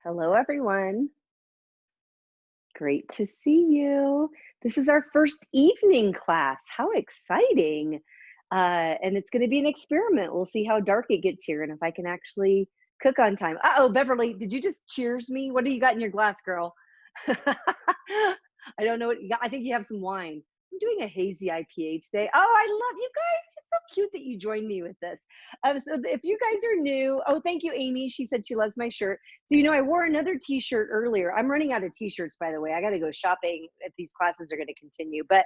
Hello, everyone. Great to see you. This is our first evening class. How exciting. And it's going to be an experiment. We'll see how dark it gets here and if I can actually cook on time. Uh-oh, Beverly, did you just cheers me? What do you got in your glass, girl? I don't know what you got. I think you have some wine. I'm doing a hazy IPA today. Oh, I love you guys. It's so cute that you joined me with this. If you guys are new, oh, thank you, Amy. She said she loves my shirt. So, I wore another t-shirt earlier. I'm running out of t-shirts, by the way. I got to go shopping if these classes are going to continue. But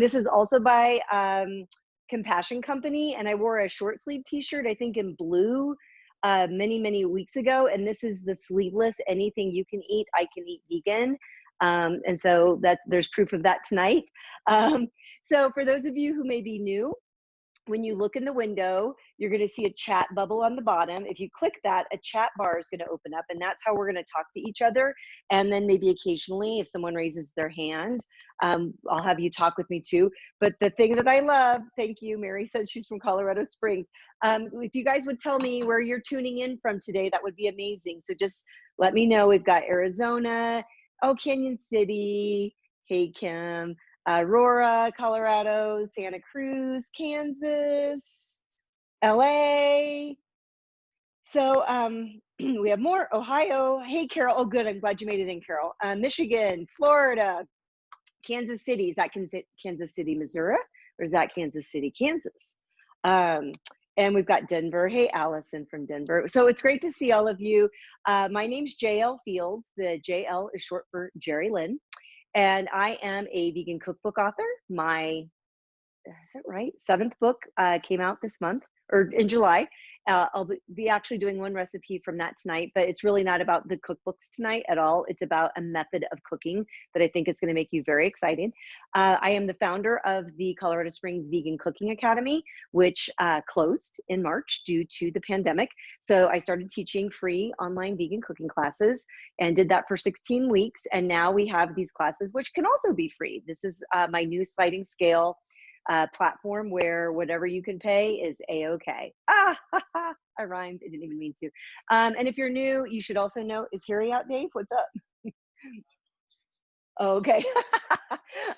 this is also by Compassion Company. And I wore a short sleeve t-shirt, I think in blue, many weeks ago. And this is the sleeveless, anything you can eat, I can eat vegan. And so there's proof of that tonight. So for those of you who may be new, when you look in the window, you're going to see a chat bubble on the bottom. If you click that, a chat bar is going to open up, and that's how we're going to talk to each other. And then maybe occasionally, if someone raises their hand, I'll have you talk with me too. But the thing that I love, thank you, Mary says she's from Colorado Springs. If you guys would tell me where you're tuning in from today, that would be amazing. So just let me know. We've got Arizona, Canyon City, hey Kim, Aurora, Colorado, Santa Cruz, Kansas, LA. So we have more. Ohio. Hey, Carol. Oh, good. I'm glad you made it in, Carol. Michigan, Florida, Kansas City. Is that Kansas City, Missouri? Or is that Kansas City, Kansas? And we've got Denver. Hey, Allison from Denver. So it's great to see all of you. My name's JL Fields. The JL is short for Jerry Lynn. And I am a vegan cookbook author. My, is that right? 7th book came out this month, or in July. I'll be actually doing one recipe from that tonight, but it's really not about the cookbooks tonight at all. It's about a method of cooking that I think is going to make you very excited. I am the founder of the Colorado Springs Vegan Cooking Academy, which closed in March due to the pandemic. So I started teaching free online vegan cooking classes and did that for 16 weeks. And now we have these classes, which can also be free. This is my new sliding scale platform where whatever you can pay is a-okay. I rhymed. I didn't even mean to. And if you're new, you should also know, is Harry out, Dave? What's up? Oh, okay.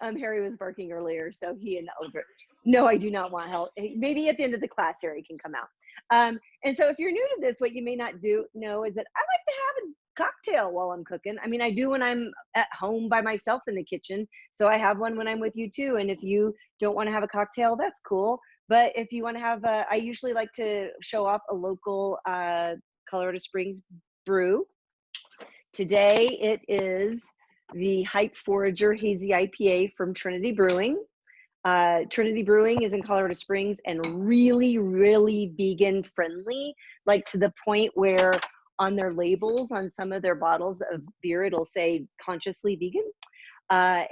Harry was barking earlier, so he and Oliver. No, I do not want help. Maybe at the end of the class, Harry can come out. And so if you're new to this, what you may not know is that I like to have a cocktail while I'm cooking. I mean, I do when I'm at home by myself in the kitchen. So I have one when I'm with you too. And if you don't want to have a cocktail, that's cool. But if you want to have I usually like to show off a local Colorado Springs brew. Today it is the Hype Forager Hazy IPA from Trinity Brewing. Trinity Brewing is in Colorado Springs and really vegan friendly, like to the point where on their labels, on some of their bottles of beer, it'll say consciously vegan.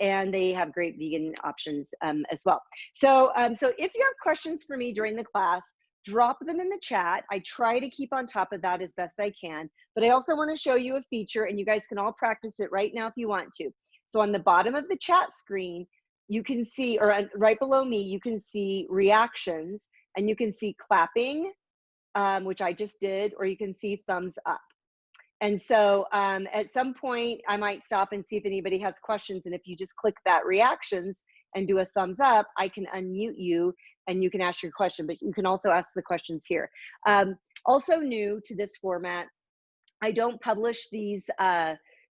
And they have great vegan options as well. So if you have questions for me during the class, drop them in the chat. I try to keep on top of that as best I can, but I also want to show you a feature, and you guys can all practice it right now if you want to. So on the bottom of the chat screen, you can see, or right below me, you can see reactions, and you can see clapping, which I just did, or you can see thumbs up. And so at some point, I might stop and see if anybody has questions. And if you just click that reactions and do a thumbs up, I can unmute you and you can ask your question, but you can also ask the questions here. Also new to this format, I don't publish these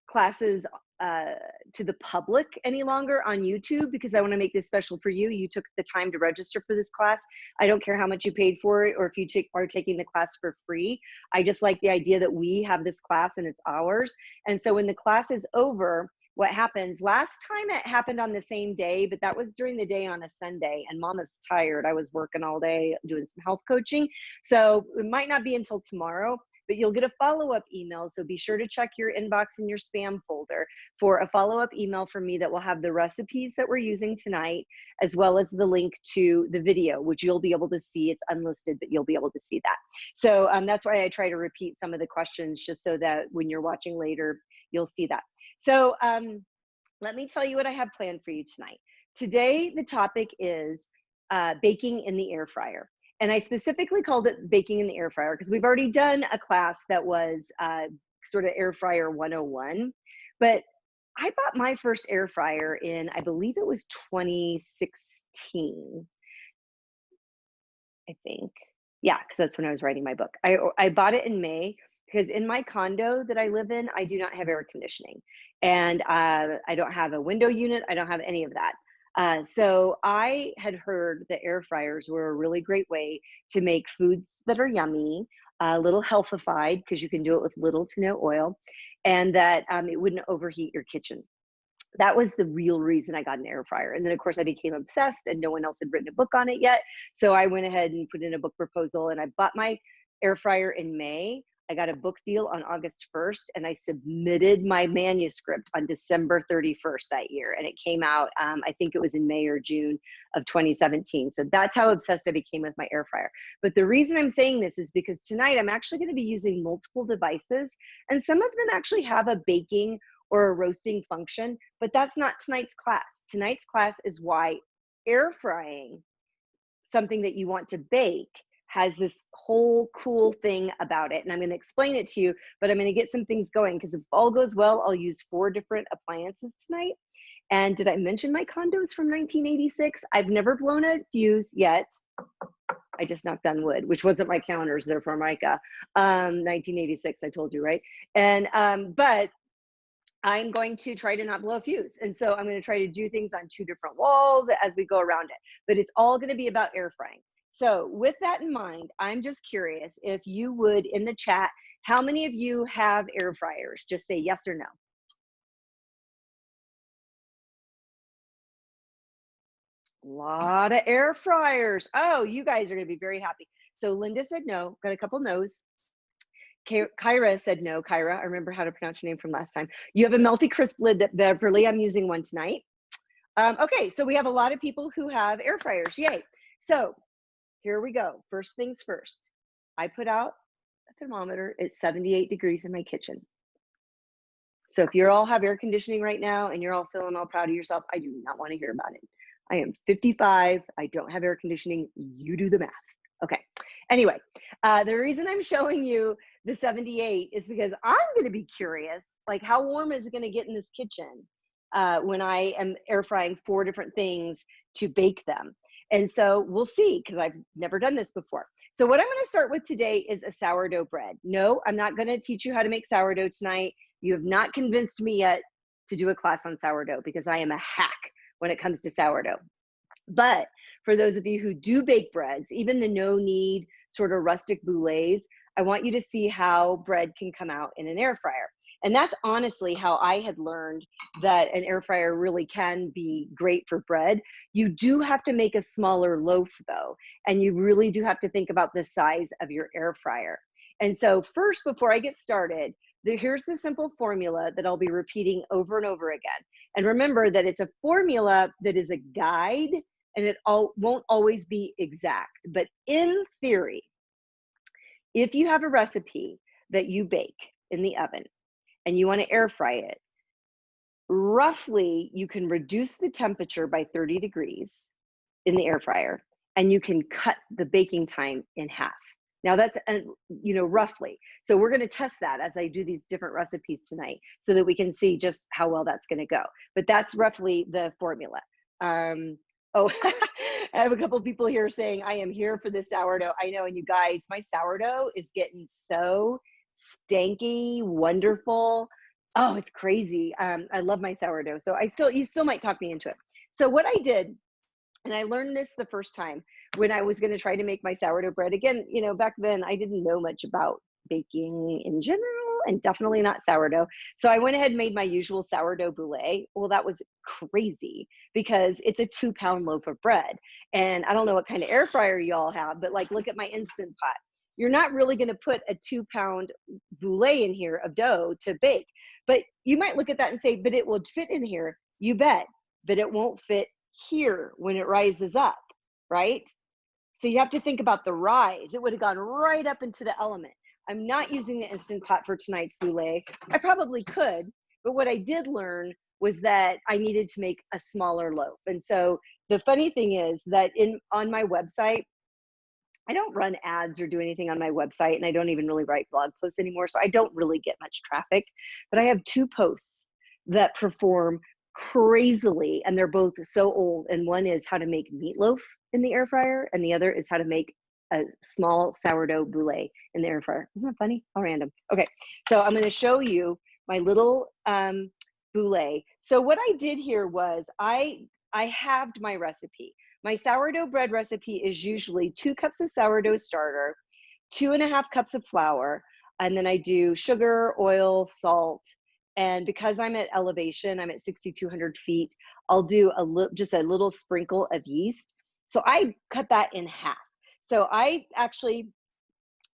classes to the public any longer on YouTube because I want to make this special for you. You took the time to register for this class. I don't care how much you paid for it or if you are taking the class for free. I just like the idea that we have this class and it's ours. And so when the class is over, what happens, last time it happened on the same day, but that was during the day on a Sunday, and Mama's tired. I was working all day doing some health coaching. So it might not be until tomorrow, but you'll get a follow-up email. So be sure to check your inbox and your spam folder for a follow-up email from me that will have the recipes that we're using tonight, as well as the link to the video, which you'll be able to see. It's unlisted, but you'll be able to see that. So that's why I try to repeat some of the questions just so that when you're watching later, you'll see that. So let me tell you what I have planned for you tonight. Today, the topic is baking in the air fryer. And I specifically called it baking in the air fryer because we've already done a class that was sort of air fryer 101. But I bought my first air fryer in, I believe it was 2016, I think. Yeah, because that's when I was writing my book. I bought it in May because in my condo that I live in, I do not have air conditioning, and I don't have a window unit. I don't have any of that. So I had heard that air fryers were a really great way to make foods that are yummy, a little healthified because you can do it with little to no oil, and that it wouldn't overheat your kitchen. That was the real reason I got an air fryer. And then of course I became obsessed and no one else had written a book on it yet. So I went ahead and put in a book proposal and I bought my air fryer in May. I got a book deal on August 1st and I submitted my manuscript on December 31st that year. And it came out, I think it was in May or June of 2017. So that's how obsessed I became with my air fryer. But the reason I'm saying this is because tonight I'm actually going to be using multiple devices, and some of them actually have a baking or a roasting function, but that's not tonight's class. Tonight's class is why air frying something that you want to bake has this whole cool thing about it. And I'm going to explain it to you, but I'm going to get some things going because if all goes well, I'll use 4 different appliances tonight. And did I mention my condo's from 1986? I've never blown a fuse yet. I just knocked on wood, which wasn't my counters, they're Formica. 1986, I told you, right? And, but I'm going to try to not blow a fuse. And so I'm going to try to do things on 2 different walls as we go around it, but it's all going to be about air frying. So with that in mind, I'm just curious if you would in the chat, how many of you have air fryers? Just say yes or no. A lot of air fryers. Oh, you guys are going to be very happy. So Linda said no, got a couple no's. Kyra said no. Kyra, I remember how to pronounce your name from last time. You have a Melty Crisp lid that Beverly, I'm using one tonight. Okay, so we have a lot of people who have air fryers. Yay. So here we go. First things first. I put out a thermometer. It's 78 degrees in my kitchen. So if you all have air conditioning right now and you're all feeling all proud of yourself, I do not want to hear about it. I am 55. I don't have air conditioning. You do the math. Okay. Anyway, the reason I'm showing you the 78 is because I'm going to be curious, like how warm is it going to get in this kitchen when I am air frying 4 different things to bake them. And so we'll see, because I've never done this before. So what I'm going to start with today is a sourdough bread. No, I'm not going to teach you how to make sourdough tonight. You have not convinced me yet to do a class on sourdough because I am a hack when it comes to sourdough. But for those of you who do bake breads, even the no knead sort of rustic boulets, I want you to see how bread can come out in an air fryer. And that's honestly how I had learned that an air fryer really can be great for bread. You do have to make a smaller loaf though, and you really do have to think about the size of your air fryer. And so first, before I get started, here's the simple formula that I'll be repeating over and over again. And remember that it's a formula that is a guide, and it won't always be exact. But in theory, if you have a recipe that you bake in the oven and you want to air fry it, roughly you can reduce the temperature by 30 degrees in the air fryer, and you can cut the baking time in half. Now that's, roughly. So we're going to test that as I do these different recipes tonight so that we can see just how well that's going to go. But that's roughly the formula. Oh, I have a couple people here saying, I am here for the sourdough. I know, and you guys, my sourdough is getting so stanky, wonderful. Oh, it's crazy. I love my sourdough. So you still might talk me into it. So what I did, and I learned this the first time when I was going to try to make my sourdough bread. Again, back then I didn't know much about baking in general, and definitely not sourdough. So I went ahead and made my usual sourdough boulet. Well, that was crazy because it's a 2-pound loaf of bread. And I don't know what kind of air fryer you all have, but like, look at my Instant Pot. You're not really going to put a 2-pound boulet in here of dough to bake. But you might look at that and say, but it will fit in here. You bet. But it won't fit here when it rises up, right? So you have to think about the rise. It would have gone right up into the element. I'm not using the Instant Pot for tonight's boulet. I probably could, but what I did learn was that I needed to make a smaller loaf. And so the funny thing is that on my website, I don't run ads or do anything on my website, and I don't even really write blog posts anymore, so I don't really get much traffic. But I have 2 posts that perform crazily, and they're both so old. And one is how to make meatloaf in the air fryer, and the other is how to make a small sourdough boule in the air fryer. Isn't that funny? How random. Okay, so I'm going to show you my little boule. So what I did here was I halved my recipe. My sourdough bread recipe is usually 2 cups of sourdough starter, 2.5 cups of flour, and then I do sugar, oil, salt. And because I'm at elevation, I'm at 6,200 feet, I'll do just a little sprinkle of yeast. So I cut that in half. So I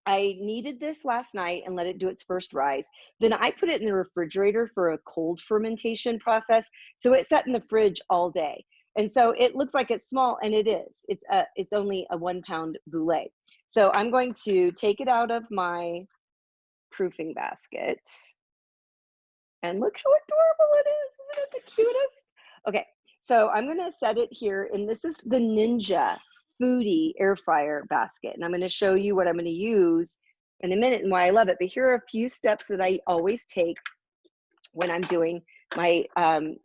kneaded this last night and let it do its first rise. Then I put it in the refrigerator for a cold fermentation process. So it sat in the fridge all day. And so it looks like it's small, and it is. It's only a 1 pound boule. So I'm going to take it out of my proofing basket. And look how adorable it is. Isn't it the cutest? Okay, so I'm gonna set it here, and this is the Ninja Foodie air fryer basket. And I'm gonna show you what I'm gonna use in a minute and why I love it. But here are a few steps that I always take when I'm doing my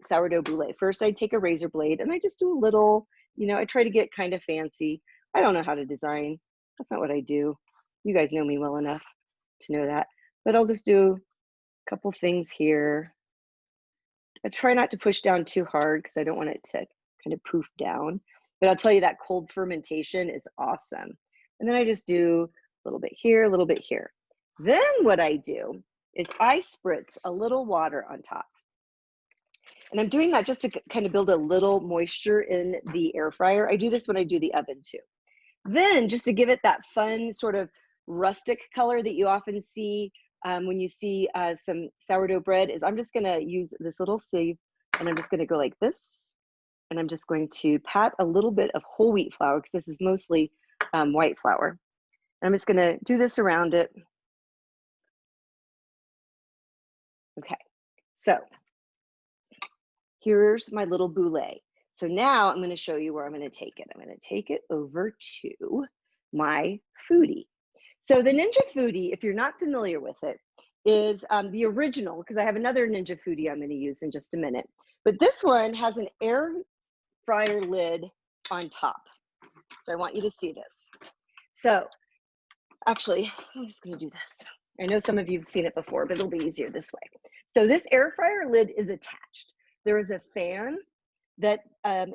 sourdough boule. First, I take a razor blade and I just do a little, I try to get kind of fancy. I don't know how to design. That's not what I do. You guys know me well enough to know that. But I'll just do a couple things here. I try not to push down too hard because I don't want it to kind of poof down. But I'll tell you that cold fermentation is awesome. And then I just do a little bit here, a little bit here. Then what I do is I spritz a little water on top. And I'm doing that just to kind of build a little moisture in the air fryer. I do this when I do the oven too. Then just to give it that fun sort of rustic color that you often see when you see some sourdough bread, is I'm just gonna use this little sieve, and I'm just gonna go like this. And I'm just going to pat a little bit of whole wheat flour, because this is mostly white flour. And I'm just gonna do this around it. Okay, so here's my little boule. So now I'm going to show you where I'm going to take it. I'm going to take it over to my Foodie. So the Ninja Foodie, if you're not familiar with it, is the original, because I have another Ninja Foodie I'm going to use in just a minute. But this one has an air fryer lid on top. So I want you to see this. So actually, I'm just going to do this. I know some of you have seen it before, but it'll be easier this way. So this air fryer lid is attached. There is a fan that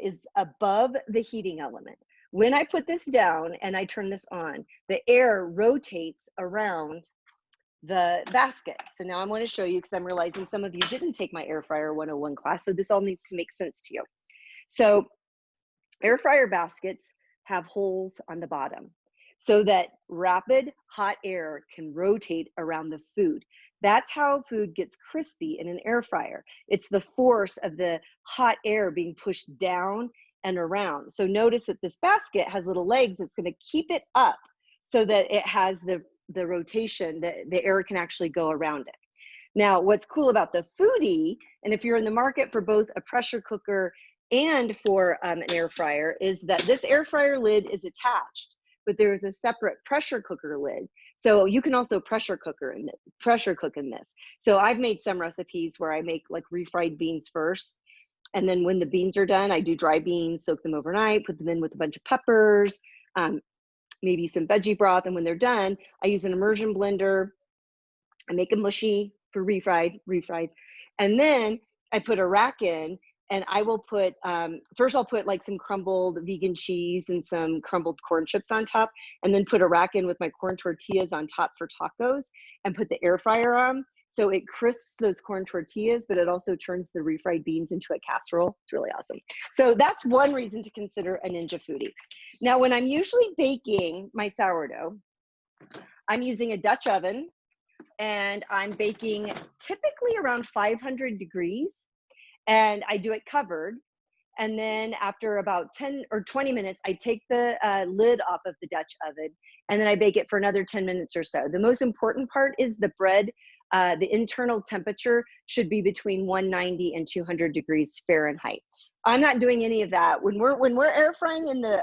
is above the heating element. When I put this down and I turn this on, the air rotates around the basket. So now I want to show you, because I'm realizing some of you didn't take my air fryer 101 class, so this all needs to make sense to you. So air fryer baskets have holes on the bottom so that rapid hot air can rotate around the food. That's how food gets crispy in an air fryer. It's the force of the hot air being pushed down and around. So notice that this basket has little legs that's going to keep it up so that it has the rotation, the air can actually go around it. Now, what's cool about the Foodie, and if you're in the market for both a pressure cooker and for an air fryer, is that this air fryer lid is attached, but there is a separate pressure cooker lid. So you can also pressure cook in this. So I've made some recipes where I make like refried beans first. And then when the beans are done, I do dry beans, soak them overnight, put them in with a bunch of peppers, maybe some veggie broth. And when they're done, I use an immersion blender. I make them mushy for refried. And then I put a rack in, and I will put, first I'll put like some crumbled vegan cheese and some crumbled corn chips on top, and then put a rack in with my corn tortillas on top for tacos, and put the air fryer on. So it crisps those corn tortillas, but it also turns the refried beans into a casserole. It's really awesome. So that's one reason to consider a Ninja Foodie. Now, when I'm usually baking my sourdough, I'm using a Dutch oven, and I'm baking typically around 500 degrees. And I do it covered. And then after about 10 or 20 minutes, I take the lid off of the Dutch oven, and then I bake it for another 10 minutes or so. The most important part is the bread. The internal temperature should be between 190 and 200 degrees Fahrenheit. I'm not doing any of that. When we're air frying in the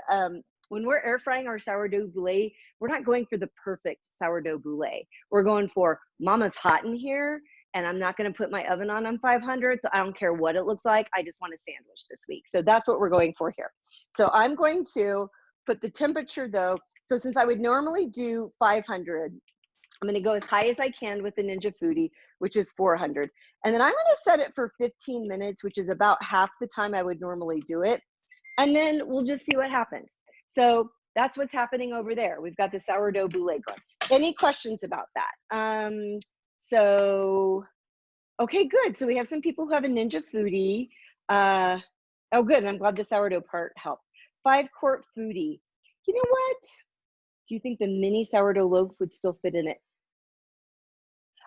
when we're air frying our sourdough boulé, we're not going for the perfect sourdough boulé. We're going for mama's hot in here, and I'm not going to put my oven on 500, so I don't care what it looks like. I just want a sandwich this week. So that's what we're going for here. So I'm going to put the temperature though. So since I would normally do 500, I'm going to go as high as I can with the Ninja Foodi, which is 400. And then I'm going to set it for 15 minutes, which is about half the time I would normally do it. And then we'll just see what happens. So that's what's happening over there. We've got the sourdough boulé going. Any questions about that? Okay, good. So we have some people who have a Ninja Foodi. Oh, good. I'm glad the sourdough part helped. 5-quart Foodi. You know what? Do you think the mini sourdough loaf would still fit in it?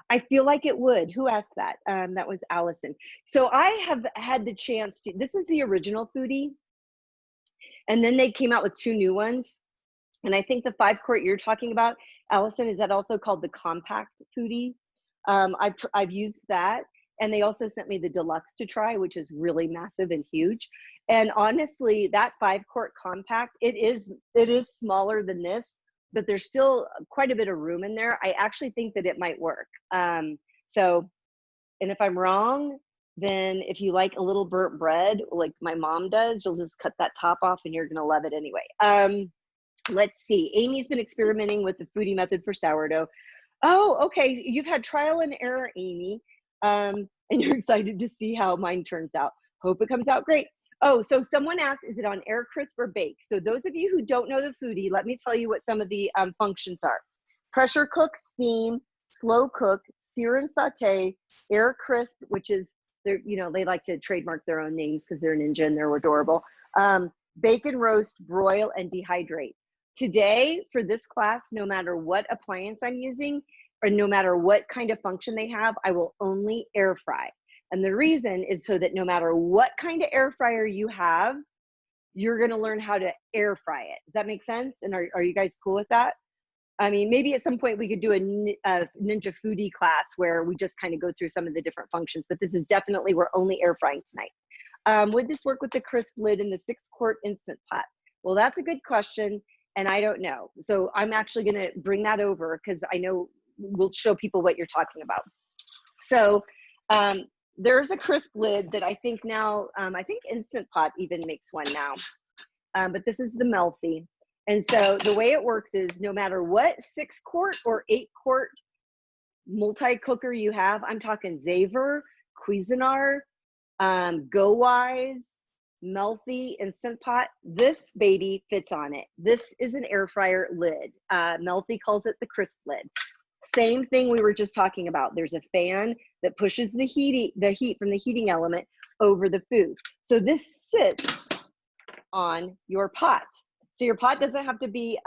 I feel like it would. Who asked that? That was Allison. So I have had the chance to, this is the original Foodi. And then they came out with 2 new ones. And I think the 5-quart you're talking about, Allison, is that also called the compact Foodi? I've used that. And they also sent me the deluxe to try, which is really massive and huge. And honestly, that 5-quart compact, it is smaller than this, but there's still quite a bit of room in there. I actually think that it might work. And if I'm wrong, then if you like a little burnt bread, like my mom does, you'll just cut that top off and you're gonna love it anyway. Let's see, Amy's been experimenting with the Foodi method for sourdough. Oh, okay, you've had trial and error, Amy, and you're excited to see how mine turns out. Hope it comes out great. Oh, so someone asked, is it on air crisp or bake? So those of you who don't know the Foodi, let me tell you what some of the functions are. Pressure cook, steam, slow cook, sear and saute, air crisp, which is, they like to trademark their own names because they're ninja and they're adorable. Bake and roast, broil, and dehydrate. Today, for this class, no matter what appliance I'm using, or no matter what kind of function they have, I will only air fry. And the reason is so that no matter what kind of air fryer you have, you're gonna learn how to air fry it. Does that make sense? And are you guys cool with that? I mean, maybe at some point we could do a Ninja Foodi class where we just kind of go through some of the different functions, but this is definitely, we're only air frying tonight. Would this work with the crisp lid in the 6-quart Instant Pot? Well, that's a good question, and I don't know. So I'm actually gonna bring that over because I know we'll show people what you're talking about. So there's a crisp lid that I think now, I think Instant Pot even makes one now, but this is the Melfi. And so the way it works is no matter what 6-quart or 8-quart multi-cooker you have, I'm talking Xaver, Cuisinart, GoWise, Melfi, Instant Pot, this baby fits on it. This is an air fryer lid. Melfi calls it the crisp lid. Same thing we were just talking about. There's a fan that pushes the heat from the heating element over the food. So this sits on your pot. So your pot doesn't have to be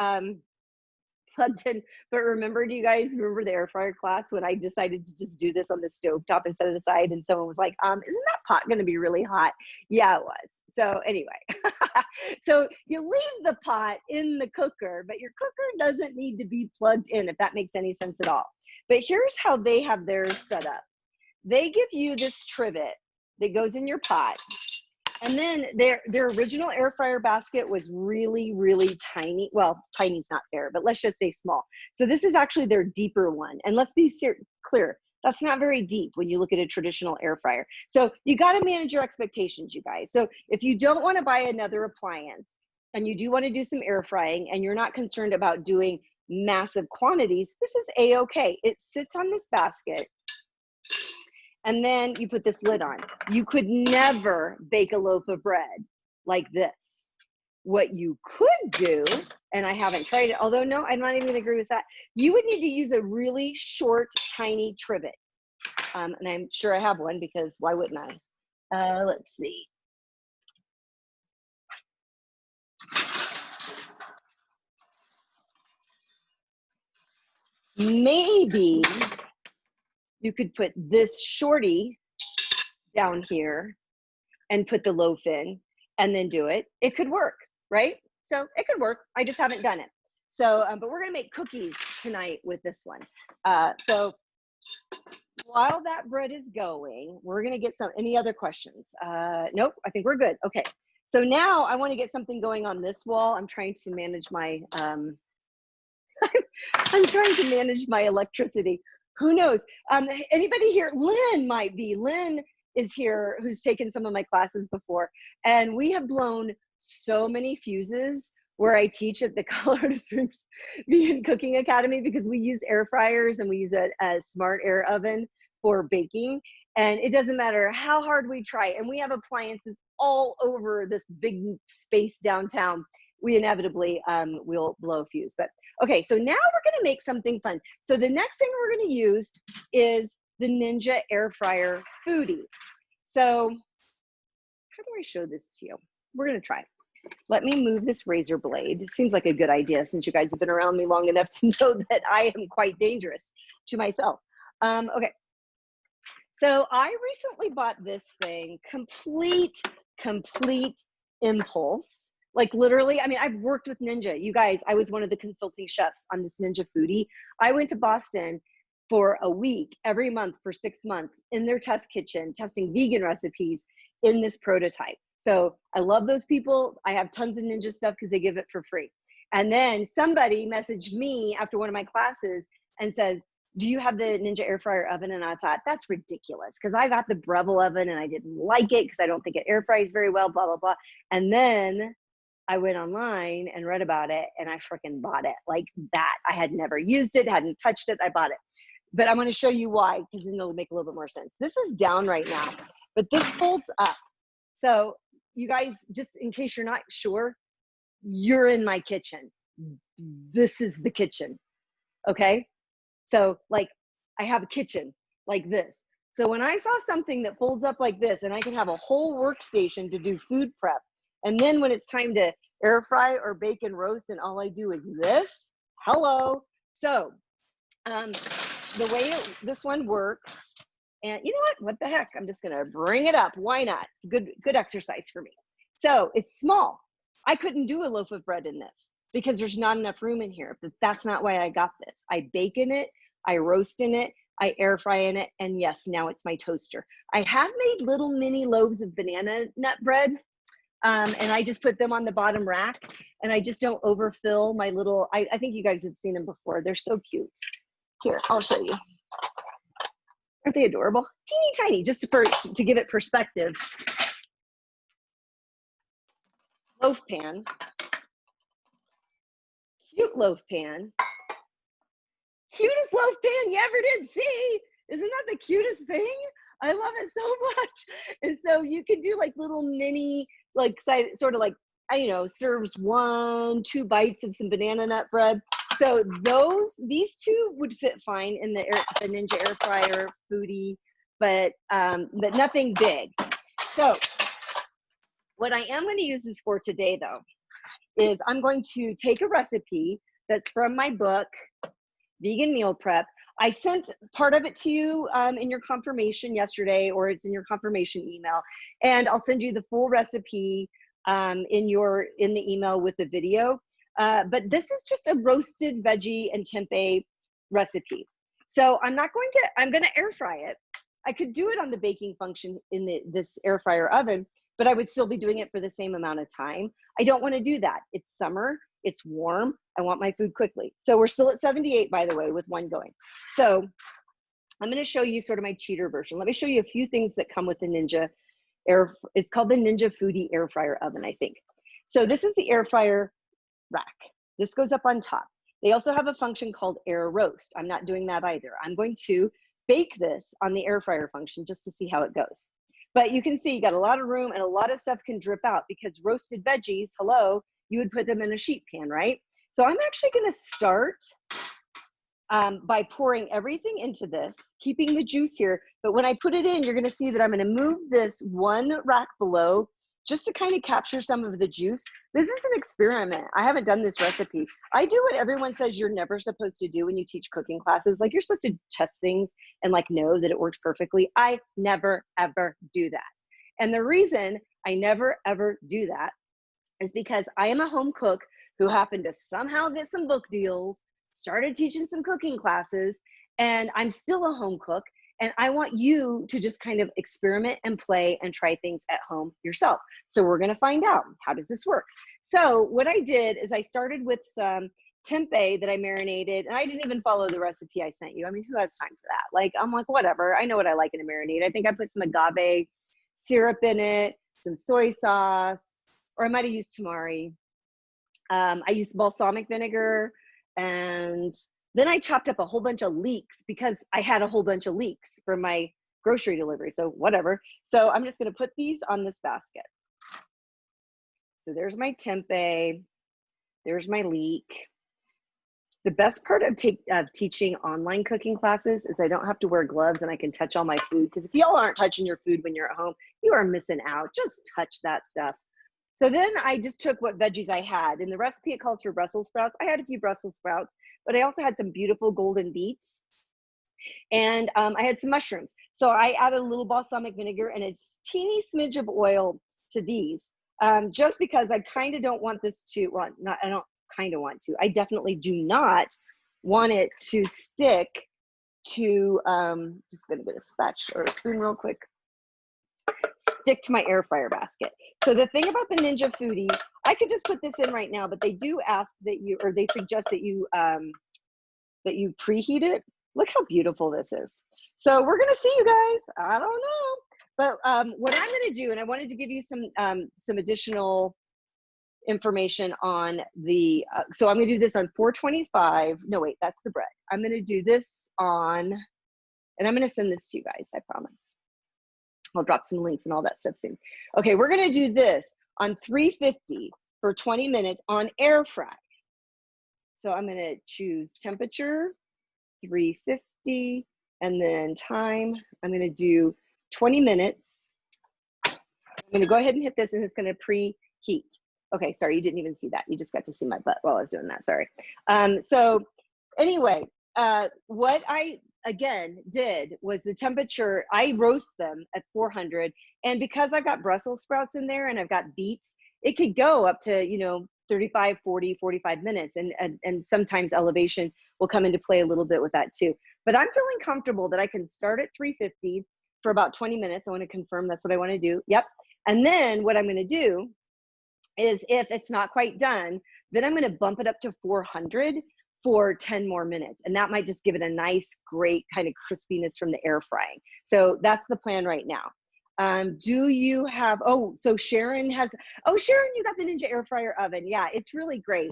plugged in, but do you guys remember the air fryer class when I decided to just do this on the stovetop and set it aside, and someone was like, isn't that pot gonna be really hot? Yeah, it was. So anyway, so you leave the pot in the cooker, but your cooker doesn't need to be plugged in, if that makes any sense at all. But here's how they have theirs set up. They give you this trivet that goes in your pot. And then their original air fryer basket was really, really tiny. Well, tiny's not fair, but let's just say small. So this is actually their deeper one. And let's be clear, that's not very deep when you look at a traditional air fryer. So you got to manage your expectations, you guys. So if you don't want to buy another appliance and you do want to do some air frying and you're not concerned about doing massive quantities, this is A-okay. It sits on this basket. And then you put this lid on. You could never bake a loaf of bread like this. What you could do, and I haven't tried it, although no, I'm not even gonna agree with that. You would need to use a really short, tiny trivet. And I'm sure I have one because why wouldn't I? Let's see. Maybe you could put this shorty down here and put the loaf in and then do it. It could work, right? So it could work. I just haven't done it. So, but we're gonna make cookies tonight with this one. So while that bread is going, we're gonna get any other questions? Nope, I think we're good. Okay, So now I want to get something going on this wall. I'm trying to manage my, I'm trying to manage my electricity. Who knows? Anybody here? Lynn might be. Lynn is here, who's taken some of my classes before. And we have blown so many fuses where I teach at the Colorado Springs Vegan Cooking Academy, because we use air fryers and we use a smart air oven for baking. And it doesn't matter how hard we try. And we have appliances all over this big space downtown. We inevitably will blow a fuse. But okay, so now we're gonna make something fun. So the next thing we're gonna use is the Ninja Air Fryer Foodie. So how do I show this to you? We're gonna try. Let me move this razor blade. It seems like a good idea since you guys have been around me long enough to know that I am quite dangerous to myself. Okay, so I recently bought this thing, complete impulse. Like literally, I mean, I've worked with Ninja. You guys, I was one of the consulting chefs on this Ninja Foodie. I went to Boston for a week, every month for 6 months in their test kitchen, testing vegan recipes in this prototype. So I love those people. I have tons of Ninja stuff because they give it for free. And then somebody messaged me after one of my classes and says, do you have the Ninja air fryer oven? And I thought, that's ridiculous, because I got the Breville oven and I didn't like it because I don't think it air fries very well, blah, blah, blah. And then I went online and read about it and I freaking bought it like that. I had never used it, hadn't touched it, I bought it. But I'm going to show you why, because then it'll make a little bit more sense. This is down right now, but this folds up. So you guys, just in case you're not sure, you're in my kitchen. This is the kitchen, okay? So like I have a kitchen like this. So when I saw something that folds up like this and I can have a whole workstation to do food prep, and then when it's time to air fry or bake and roast and all I do is this, hello. So the way this one works, and you know what the heck, I'm just gonna bring it up. Why not? It's good exercise for me. So it's small. I couldn't do a loaf of bread in this because there's not enough room in here, but that's not why I got this. I bake in it, I roast in it, I air fry in it, and yes, now it's my toaster. I have made little mini loaves of banana nut bread, and I just put them on the bottom rack, and I just don't overfill my little, I think you guys have seen them before. They're so cute. Here, I'll show you. Aren't they adorable? Teeny tiny, just to give it perspective. Loaf pan. Cute loaf pan. Cutest loaf pan you ever did see. Isn't that the cutest thing? I love it so much. And so you can do like little mini, like sort of like, you know, serves 1-2 bites of some banana nut bread. So these two would fit fine in the Ninja air fryer Foodie, but nothing big. So what I am going to use this for today though, is I'm going to take a recipe that's from my book, Vegan Meal Prep. I sent part of it to you in your confirmation yesterday, or it's in your confirmation email, and I'll send you the full recipe in the email with the video. But this is just a roasted veggie and tempeh recipe. So I'm going to air fry it. I could do it on the baking function in this air fryer oven, but I would still be doing it for the same amount of time. I don't want to do that. It's summer, it's warm, I want my food quickly. So we're still at 78, by the way, with one going. So I'm going to show you sort of my cheater version. Let me show you a few things that come with the Ninja it's called the Ninja Foodie air fryer oven, I think. So this is the air fryer rack. This goes up on top. They also have a function called air roast. I'm not doing that either. I'm going to bake this on the air fryer function just to see how it goes. But you can see you got a lot of room and a lot of stuff can drip out, because roasted veggies, hello, you would put them in a sheet pan, right? So I'm actually going to start by pouring everything into this, keeping the juice here. But when I put it in, you're going to see that I'm going to move this one rack below just to kind of capture some of the juice. This is an experiment. I haven't done this recipe. I do what everyone says you're never supposed to do when you teach cooking classes. Like, you're supposed to test things and like know that it works perfectly. I never, ever do that. And the reason I never, ever do that is because I am a home cook who happened to somehow get some book deals, started teaching some cooking classes, and I'm still a home cook. And I want you to just kind of experiment and play and try things at home yourself. So we're going to find out, how does this work? So what I did is I started with some tempeh that I marinated, and I didn't even follow the recipe I sent you. I mean, who has time for that? Like, I'm like, whatever. I know what I like in a marinade. I think I put some agave syrup in it, some soy sauce, or I might have used tamari. I used balsamic vinegar, and then I chopped up a whole bunch of leeks because I had a whole bunch of leeks from my grocery delivery. So whatever. So I'm just going to put these on this basket. So there's my tempeh. There's my leek. The best part of teaching online cooking classes is I don't have to wear gloves and I can touch all my food. Because if y'all aren't touching your food when you're at home, you are missing out. Just touch that stuff. So then I just took what veggies I had. In the recipe, it calls for Brussels sprouts. I had a few Brussels sprouts, but I also had some beautiful golden beets. And I had some mushrooms. So I added a little balsamic vinegar and a teeny smidge of oil to these, just because I kind of don't want this to, well, not, I don't kind of want to, I definitely do not want it to stick to, just gonna get a spatula or a spoon real quick, stick to my air fryer basket. So the thing about the Ninja Foodie, I could just put this in right now, but they do ask that you, or they suggest that you preheat it. Look how beautiful this is. So we're gonna see, you guys. I don't know, but what I'm gonna do, and I wanted to give you some additional information on the. So I'm gonna do this on 425. No, wait, that's the bread. I'm gonna do this on, and I'm gonna send this to you guys. I promise. I'll drop some links and all that stuff soon. Okay, we're gonna do this on 350 for 20 minutes on air fry. So I'm gonna choose temperature, 350, and then time, I'm gonna do 20 minutes. I'm gonna go ahead and hit this and it's gonna preheat. Okay, sorry, you didn't even see that. You just got to see my butt while I was doing that, sorry. So anyway, what I, again, did was the temperature, I roast them at 400, and because I've got Brussels sprouts in there and I've got beets, it could go up to, you know, 35, 40, 45 minutes. And sometimes elevation will come into play a little bit with that too. But I'm feeling comfortable that I can start at 350 for about 20 minutes. I want to confirm that's what I want to do. Yep. And then what I'm going to do is, if it's not quite done, then I'm going to bump it up to 400 for 10 more minutes. And that might just give it a nice, great kind of crispiness from the air frying. So that's the plan right now. Do you have, oh, so Sharon has, oh, Sharon, you got the Ninja air fryer oven. Yeah, it's really great.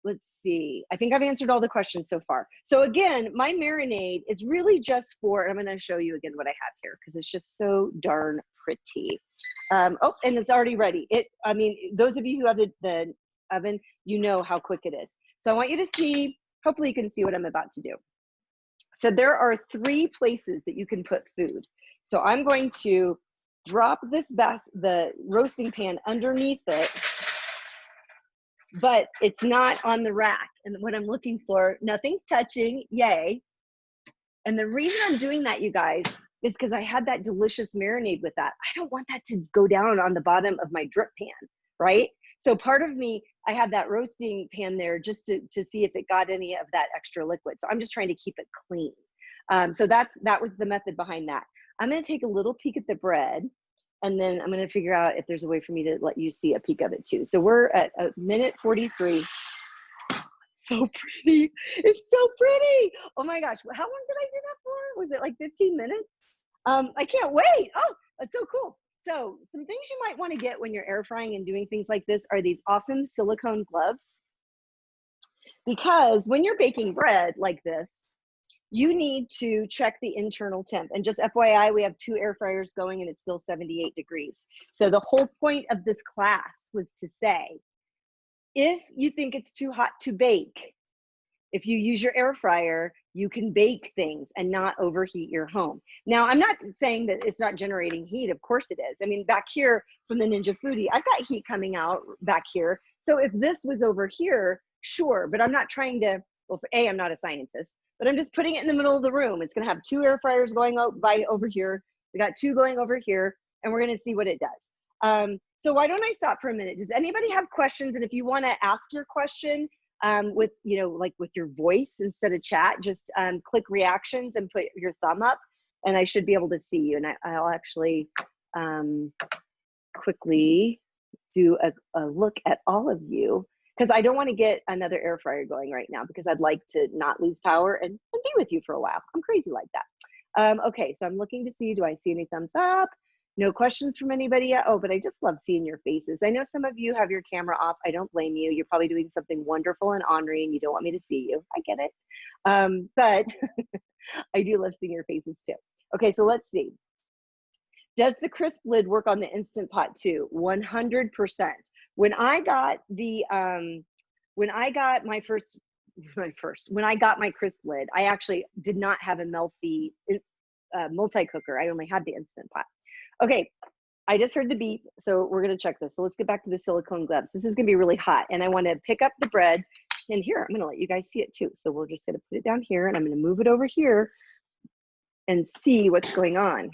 Let's see. I think I've answered all the questions so far. So again, my marinade is really just for, and I'm going to show you again what I have here because it's just so darn pretty. Oh, and it's already ready. I mean, those of you who have the oven, you know how quick it is. So I want you to see, hopefully you can see what I'm about to do. So there are 3 places that you can put food. So I'm going to drop the roasting pan underneath it, but it's not on the rack. And what I'm looking for, nothing's touching, yay. And the reason I'm doing that, you guys, is because I had that delicious marinade with that. I don't want that to go down on the bottom of my drip pan, right? So part of me, I had that roasting pan there just to see if it got any of that extra liquid. So I'm just trying to keep it clean. So that was the method behind that. I'm gonna take a little peek at the bread, and then I'm gonna figure out if there's a way for me to let you see a peek of it too. So we're at a minute 43. So pretty, it's so pretty. Oh my gosh, how long did I do that for? Was it like 15 minutes? I can't wait. Oh, that's so cool. So some things you might wanna get when you're air frying and doing things like this are these awesome silicone gloves. Because when you're baking bread like this, you need to check the internal temp. And just FYI, we have 2 air fryers going and it's still 78 degrees. So the whole point of this class was to say, if you think it's too hot to bake, if you use your air fryer, you can bake things and not overheat your home. Now, I'm not saying that it's not generating heat. Of course it is. I mean, back here from the Ninja Foodie, I've got heat coming out back here. So if this was over here, sure, but I'm not trying to, well, A, I'm not a scientist, but I'm just putting it in the middle of the room. It's gonna have 2 air fryers going by over here. We got 2 going over here, and we're gonna see what it does. So why don't I stop for a minute? Does anybody have questions? And if you wanna ask your question, with, you know, like with your voice instead of chat, just click reactions and put your thumb up, and I should be able to see you. And I'll actually quickly do a look at all of you, because I don't want to get another air fryer going right now, because I'd like to not lose power and be with you for a while. I'm crazy like that. Okay, so I'm looking to see, do I see any thumbs up? No questions from anybody yet? Oh, but I just love seeing your faces. I know some of you have your camera off. I don't blame you. You're probably doing something wonderful and honoring, and you don't want me to see you. I get it. But I do love seeing your faces too. Okay, so let's see. Does the crisp lid work on the Instant Pot too? 100%. When I got the, when I got my crisp lid, I actually did not have a Melfi multi-cooker. I only had the Instant Pot. Okay, I just heard the beep, so we're gonna check this. So let's get back to the silicone gloves. This is gonna be really hot, and I wanna pick up the bread, and here, I'm gonna let you guys see it too. So we're just gonna put it down here, and I'm gonna move it over here and see what's going on.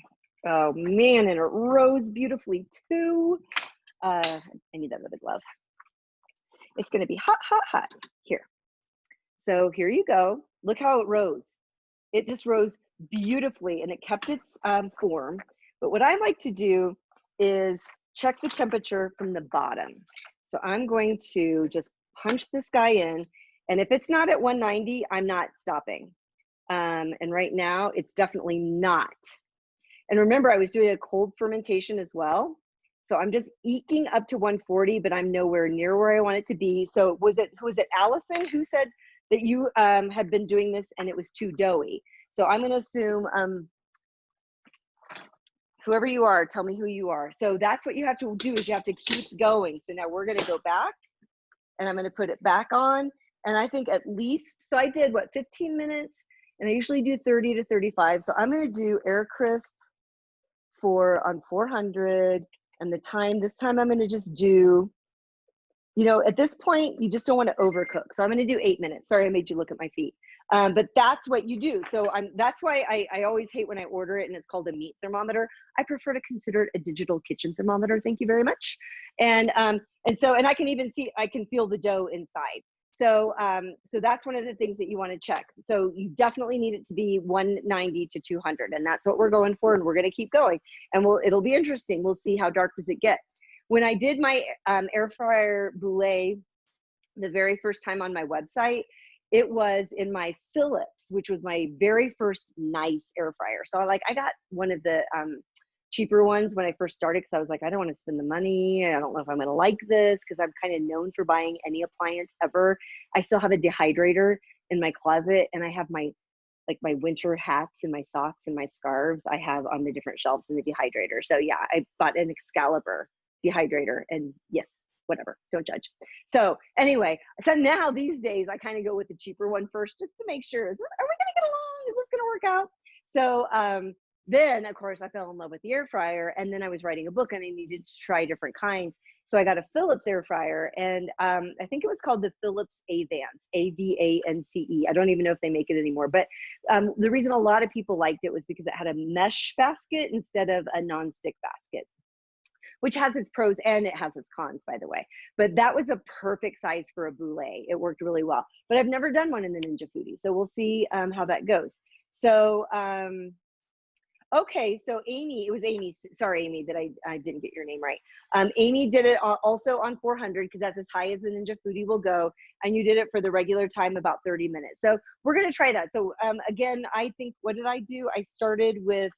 Oh man, and it rose beautifully too. I need that other glove. It's gonna be hot, hot, hot. Here. So here you go. Look how it rose. It just rose beautifully, and it kept its form. But what I like to do is check the temperature from the bottom. So I'm going to just punch this guy in, and if it's not at 190, I'm not stopping. And right now, it's definitely not. And remember, I was doing a cold fermentation as well. So I'm just eking up to 140, but I'm nowhere near where I want it to be. So was it Allison who said that you had been doing this and it was too doughy? So I'm gonna assume whoever you are, tell me who you are. So that's what you have to do, is you have to keep going. So now we're gonna go back, and I'm gonna put it back on. And I think at least, so I did what, 15 minutes? And I usually do 30 to 35. So I'm gonna do air crisp on 400, and the time, this time I'm gonna just do, you know, at this point, you just don't want to overcook. So I'm gonna do 8 minutes. Sorry, I made you look at my feet. But that's what you do. So that's why I always hate when I order it and it's called a meat thermometer. I prefer to consider it a digital kitchen thermometer. Thank you very much. And I can even see, I can feel the dough inside. So, so that's one of the things that you want to check. So you definitely need it to be 190 to 200, and that's what we're going for, and we're going to keep going. And it'll be interesting. We'll see how dark does it get. When I did my air fryer boulet the very first time on my website, it was in my Philips, which was my very first nice air fryer. So I got one of the cheaper ones when I first started, because I was like, I don't want to spend the money. I don't know if I'm going to like this, because I'm kind of known for buying any appliance ever. I still have a dehydrator in my closet, and I have my winter hats and my socks and my scarves I have on the different shelves in the dehydrator. So yeah, I bought an Excalibur dehydrator, and yes, whatever, don't judge. So anyway, so now these days I kind of go with the cheaper one first, just to make sure, are we going to get along? Is this going to work out? So then of course I fell in love with the air fryer, and then I was writing a book and I needed to try different kinds. So I got a Philips air fryer, and I think it was called the Philips Avance, A-V-A-N-C-E. I don't even know if they make it anymore, but the reason a lot of people liked it was because it had a mesh basket instead of a nonstick basket, which has its pros and it has its cons, by the way. But that was a perfect size for a boulet. It worked really well. But I've never done one in the Ninja Foodie, so we'll see how that goes. So, okay, so Amy, it was Amy, sorry Amy that I didn't get your name right. Amy did it also on 400, because that's as high as the Ninja Foodie will go, and you did it for the regular time, about 30 minutes. So we're gonna try that. So again, I think, what did I do? I started with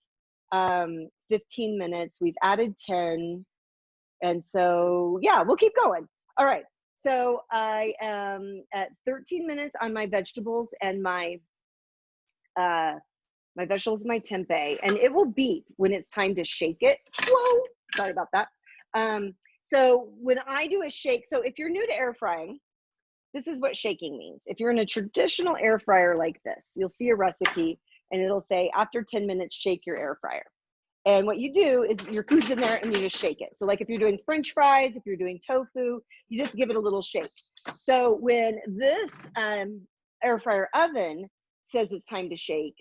15 minutes, we've added 10, and so yeah, we'll keep going. All right, so I am at 13 minutes on my vegetables and my vegetables, my tempeh, and it will beep when it's time to shake it. Whoa, sorry about that. So when I do a shake, so if you're new to air frying, this is what shaking means. If you're in a traditional air fryer like this, you'll see a recipe and it'll say after 10 minutes, shake your air fryer. And what you do is your food's in there and you just shake it. So like if you're doing French fries, if you're doing tofu, you just give it a little shake. So when this air fryer oven says it's time to shake,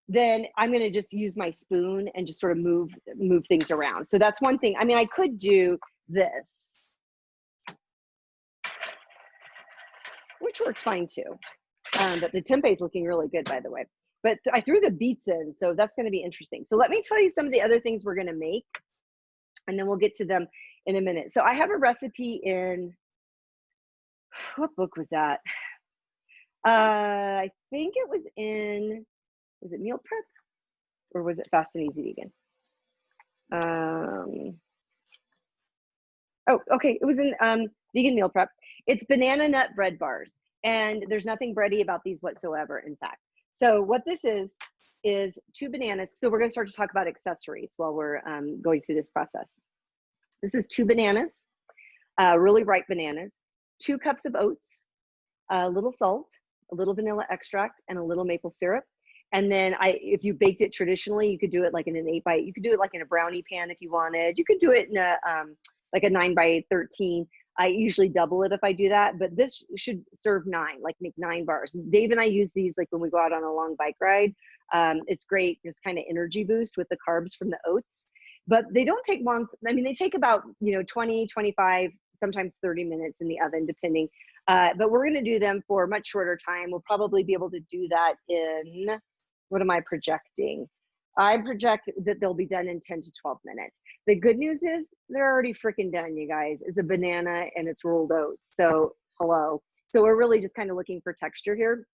then I'm going to just use my spoon and just sort of move things around. So that's one thing. I mean, I could do this. which works fine too. But the tempeh is looking really good, by the way. But I threw the beets in, so that's going to be interesting. So let me tell you some of the other things we're going to make, and then we'll get to them in a minute. So I have a recipe in, what book was that? I think it was in, was it Meal Prep? Or was it Fast and Easy Vegan? Oh, okay, it was in Vegan Meal Prep. It's banana nut bread bars. And there's nothing bready about these whatsoever, in fact. So what this is 2 bananas. So we're gonna start to talk about accessories while we're going through this process. This is 2 bananas, really ripe bananas, 2 cups of oats, a little salt, a little vanilla extract, and a little maple syrup. And then if you baked it traditionally, you could do it like in an 8-by, you could do it like in a brownie pan if you wanted. You could do it in a like a 9-by-13. I usually double it if I do that, but this should serve 9, like make 9 bars. Dave and I use these like when we go out on a long bike ride. It's great, just kind of energy boost with the carbs from the oats. But they don't take long. I mean, they take about 20, 25, sometimes 30 minutes in the oven, depending. But we're going to do them for a much shorter time. We'll probably be able to do that in, what am I projecting? I project that they'll be done in 10 to 12 minutes. The good news is they're already freaking done, you guys. It's a banana and it's rolled oats. So hello. So we're really just kind of looking for texture here.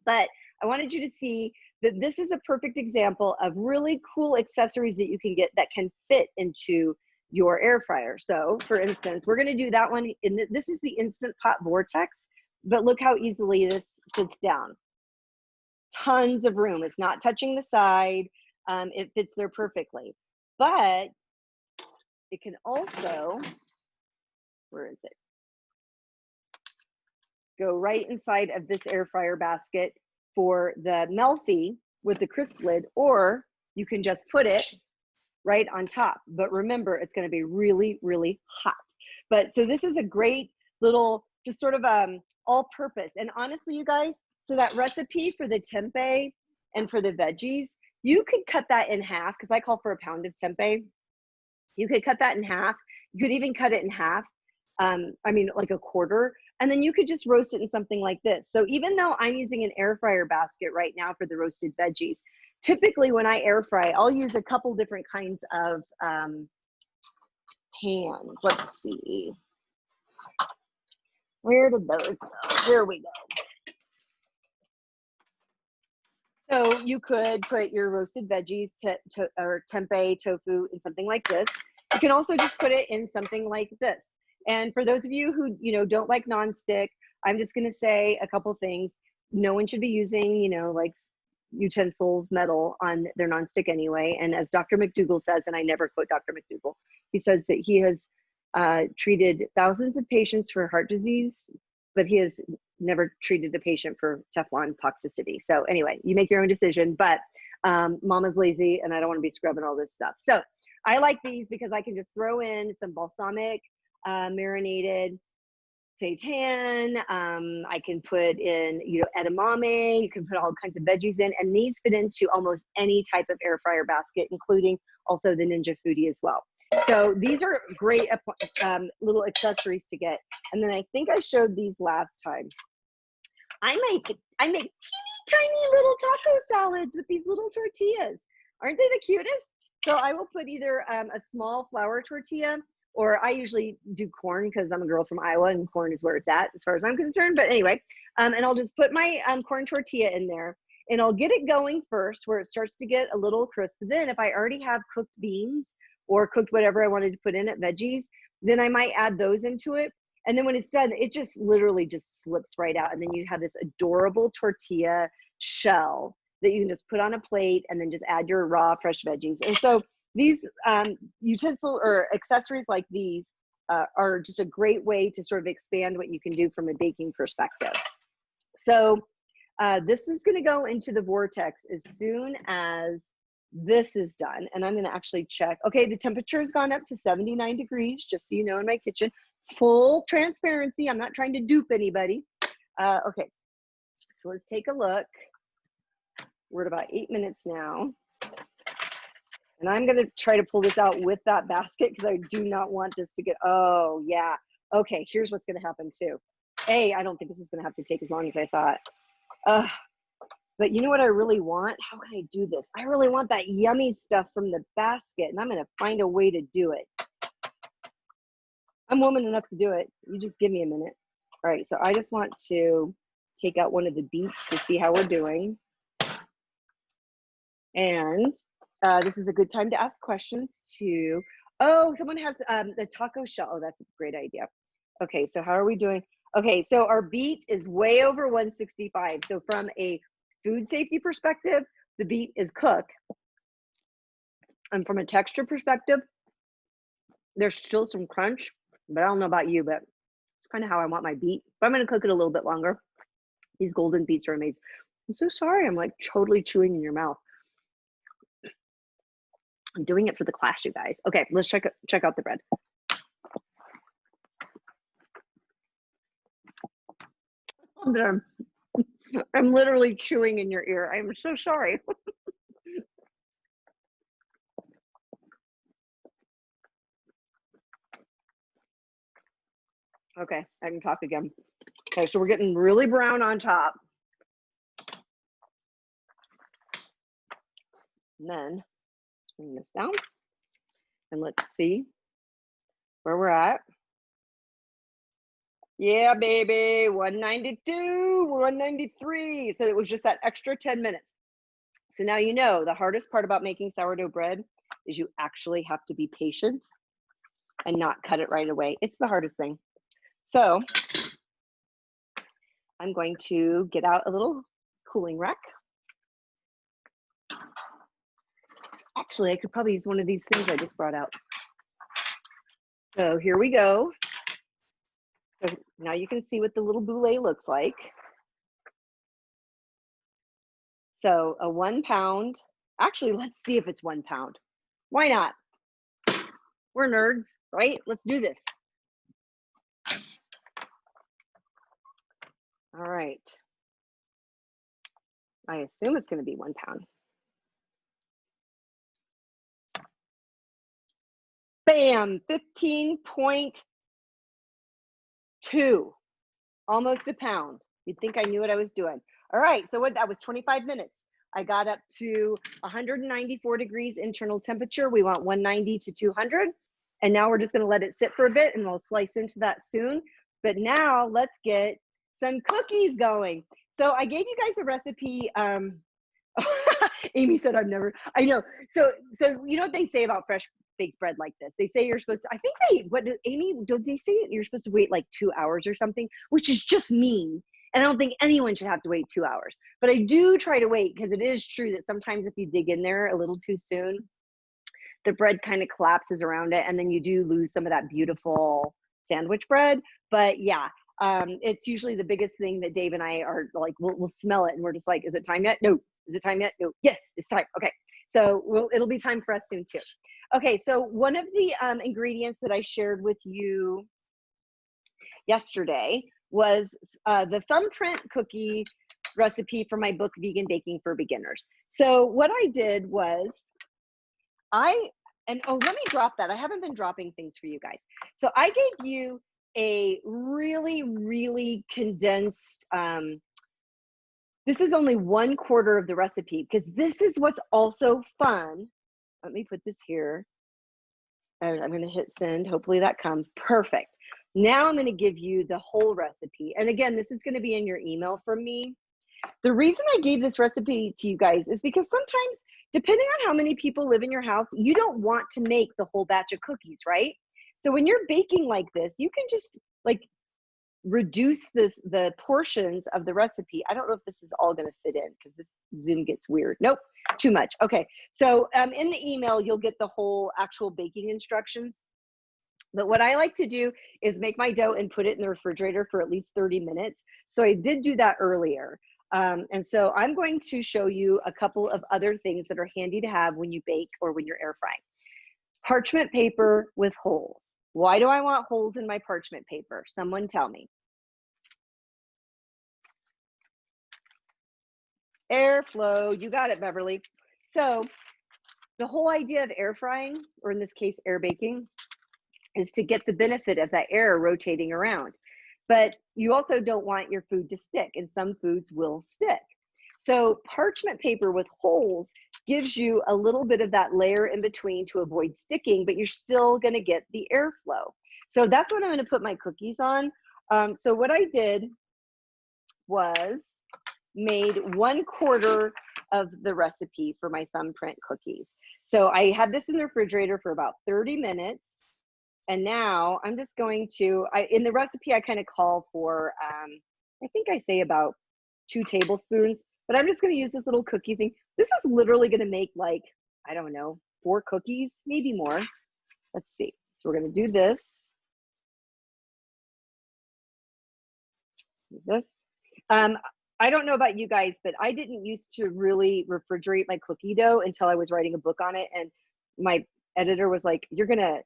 But I wanted you to see that this is a perfect example of really cool accessories that you can get that can fit into your air fryer. So for instance, we're going to do that one. This is the Instant Pot Vortex, but look how easily this sits down. Tons of room. It's not touching the side. It fits there perfectly. But it can also, where is it? Go right inside of this air fryer basket for the Melfi with the crisp lid, or you can just put it right on top. But remember, it's going to be really, really hot. But so this is a great little, just sort of all purpose. And honestly, you guys, so that recipe for the tempeh and for the veggies, you could cut that in half, because I call for a pound of tempeh. You could cut that in half. You could even cut it in half. I mean, like a quarter. And then you could just roast it in something like this. So even though I'm using an air fryer basket right now for the roasted veggies, typically when I air fry, I'll use a couple different kinds of pans. Let's see. Where did those go? There we go. So you could put your roasted veggies or tempeh, tofu in something like this. You can also just put it in something like this. And for those of you who don't like nonstick, I'm just going to say a couple things. No one should be using like utensils, metal on their nonstick anyway. And as Dr. McDougall says, and I never quote Dr. McDougall, he says that he has treated thousands of patients for heart disease, but he has never treated a patient for Teflon toxicity. So anyway, you make your own decision, but mama's lazy and I don't want to be scrubbing all this stuff. So I like these because I can just throw in some balsamic, marinated seitan. I can put in, edamame. You can put all kinds of veggies in, and these fit into almost any type of air fryer basket, including also the Ninja Foodie as well. So these are great little accessories to get. And then I think I showed these last time. I make teeny tiny little taco salads with these little tortillas. Aren't they the cutest? So I will put either a small flour tortilla, or I usually do corn because I'm a girl from Iowa and corn is where it's at as far as I'm concerned. But anyway, and I'll just put my corn tortilla in there, and I'll get it going first where it starts to get a little crisp. Then if I already have cooked beans or cooked whatever I wanted to put in it, veggies, then I might add those into it. And then when it's done, it just literally just slips right out. And then you have this adorable tortilla shell that you can just put on a plate and then just add your raw, fresh veggies. And so these utensil or accessories like these are just a great way to sort of expand what you can do from a baking perspective. So this is going to go into the vortex as soon as this is done. And I'm going to actually check. Okay, the temperature has gone up to 79 degrees, just so you know, in my kitchen. Full transparency. I'm not trying to dupe anybody. Okay, so let's take a look. We're at about 8 minutes now. And I'm going to try to pull this out with that basket because I do not want this to get, oh yeah. Okay, here's what's going to happen too. I don't think this is gonna have to take as long as I thought. But you know what I really want? How can I do this? I really want that yummy stuff from the basket, and I'm gonna find a way to do it. I'm woman enough to do it. You just give me a minute. All right, so I just want to take out one of the beets to see how we're doing. And this is a good time to ask questions too. Oh, someone has the taco shell. Oh, that's a great idea. Okay, so how are we doing? Okay, so our beet is way over 165. So from a food safety perspective, the beet is cooked. And from a texture perspective, there's still some crunch, but I don't know about you, but it's kind of how I want my beet. But I'm gonna cook it a little bit longer. These golden beets are amazing. I'm so sorry, I'm like totally chewing in your mouth. I'm doing it for the class, you guys. Okay, let's check out the bread. I'm literally chewing in your ear. I'm so sorry. Okay, I can talk again. Okay, so we're getting really brown on top. And then let's bring this down and let's see where we're at. Yeah, baby, 192, 193. So it was just that extra 10 minutes. So now you know the hardest part about making sourdough bread is you actually have to be patient and not cut it right away. It's the hardest thing. So I'm going to get out a little cooling rack. Actually, I could probably use one of these things I just brought out. So here we go. So now you can see what the little boule looks like. So a 1 pound, actually, let's see if it's 1 pound. Why not? We're nerds, right? Let's do this. All right. I assume it's gonna be 1 pound. Bam, 15.2, almost a pound. You'd think I knew what I was doing. All right, so that was 25 minutes. I got up to 194 degrees internal temperature. We want 190 to 200. And now we're just gonna let it sit for a bit and we'll slice into that soon. But now let's get some cookies going. So I gave you guys a recipe. Amy said, I know. So you know what they say about fresh baked bread like this? They say you're supposed to, I think Amy, don't they say you're supposed to wait like 2 hours or something, which is just mean. And I don't think anyone should have to wait 2 hours. But I do try to wait because it is true that sometimes if you dig in there a little too soon, the bread kind of collapses around it and then you do lose some of that beautiful sandwich bread. But yeah, it's usually the biggest thing that Dave and I are like, we'll smell it and we're just like, is it time yet? No. Is it time yet? No. Yes, it's time. Okay. So it'll be time for us soon too. Okay. So one of the ingredients that I shared with you yesterday was the thumbprint cookie recipe for my book, Vegan Baking for Beginners. So what I did was let me drop that. I haven't been dropping things for you guys. So I gave you a really, really condensed, this is only 1/4 of the recipe because this is what's also fun. Let me put this here. And I'm going to hit send. Hopefully that comes. Perfect. Now I'm going to give you the whole recipe. And again, this is going to be in your email from me. The reason I gave this recipe to you guys is because sometimes, depending on how many people live in your house, you don't want to make the whole batch of cookies, right? So when you're baking like this, you can just like reduce the portions of the recipe. I don't know if this is all going to fit in because this Zoom gets weird. Nope, too much. Okay, so in the email, you'll get the whole actual baking instructions. But what I like to do is make my dough and put it in the refrigerator for at least 30 minutes. So I did do that earlier. And so I'm going to show you a couple of other things that are handy to have when you bake or when you're air frying. Parchment paper with holes. Why do I want holes in my parchment paper? Someone tell me. Airflow, you got it, Beverly. So the whole idea of air frying, or in this case, air baking, is to get the benefit of that air rotating around. but you also don't want your food to stick, and some foods will stick. So parchment paper with holes gives you a little bit of that layer in between to avoid sticking, but you're still gonna get the airflow. So that's what I'm gonna put my cookies on. So what I did was made 1/4 of the recipe for my thumbprint cookies. So I had this in the refrigerator for about 30 minutes. And now I'm just going to, in the recipe, I kind of call for, I think I say about 2 tablespoons, but I'm just going to use this little cookie thing. This is literally going to make like, I don't know, 4 cookies, maybe more. Let's see. So we're going to do this. I don't know about you guys, but I didn't used to really refrigerate my cookie dough until I was writing a book on it. And my editor was like, you're going to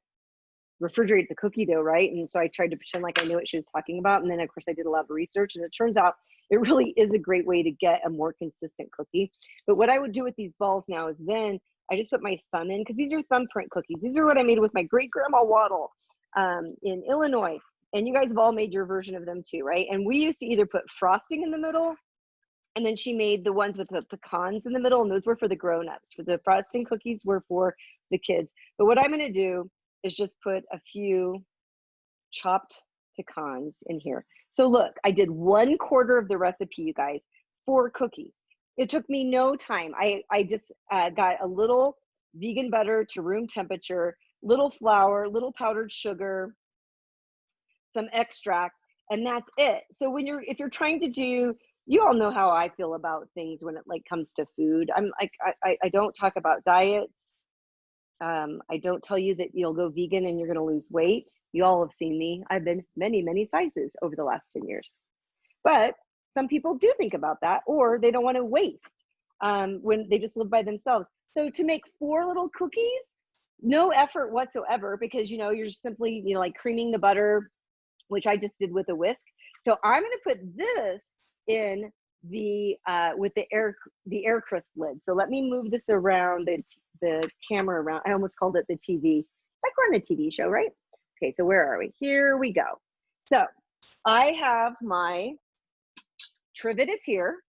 refrigerate the cookie dough, right? And so I tried to pretend like I knew what she was talking about. And then of course I did a lot of research, and it turns out it really is a great way to get a more consistent cookie. But what I would do with these balls now is then I just put my thumb in, because these are thumbprint cookies. These are what I made with my great grandma Waddle in Illinois. And you guys have all made your version of them too, right? And we used to either put frosting in the middle, and then she made the ones with the pecans in the middle, and those were for the grown-ups. For the frosting cookies were for the kids. But what I'm gonna do is just put a few chopped pecans in here. So look, I did 1/4 of the recipe, you guys, 4 cookies. It took me no time. I just got a little vegan butter to room temperature, little flour, little powdered sugar, some extract, and that's it. So when if you're trying to do, you all know how I feel about things when it like comes to food. I'm like, I don't talk about diets. I don't tell you that you'll go vegan and you're going to lose weight. You all have seen me. I've been many, many sizes over the last 10 years. But some people do think about that, or they don't want to waste when they just live by themselves. So to make 4 little cookies, no effort whatsoever, because you're simply like creaming the butter, which I just did with a whisk. So I'm going to put this in the with the air crisp lid. So let me move this around, the camera around. I almost called it the TV, like we're on a TV show, right? Okay, so where are we? Here we go. So I have my trivet is here.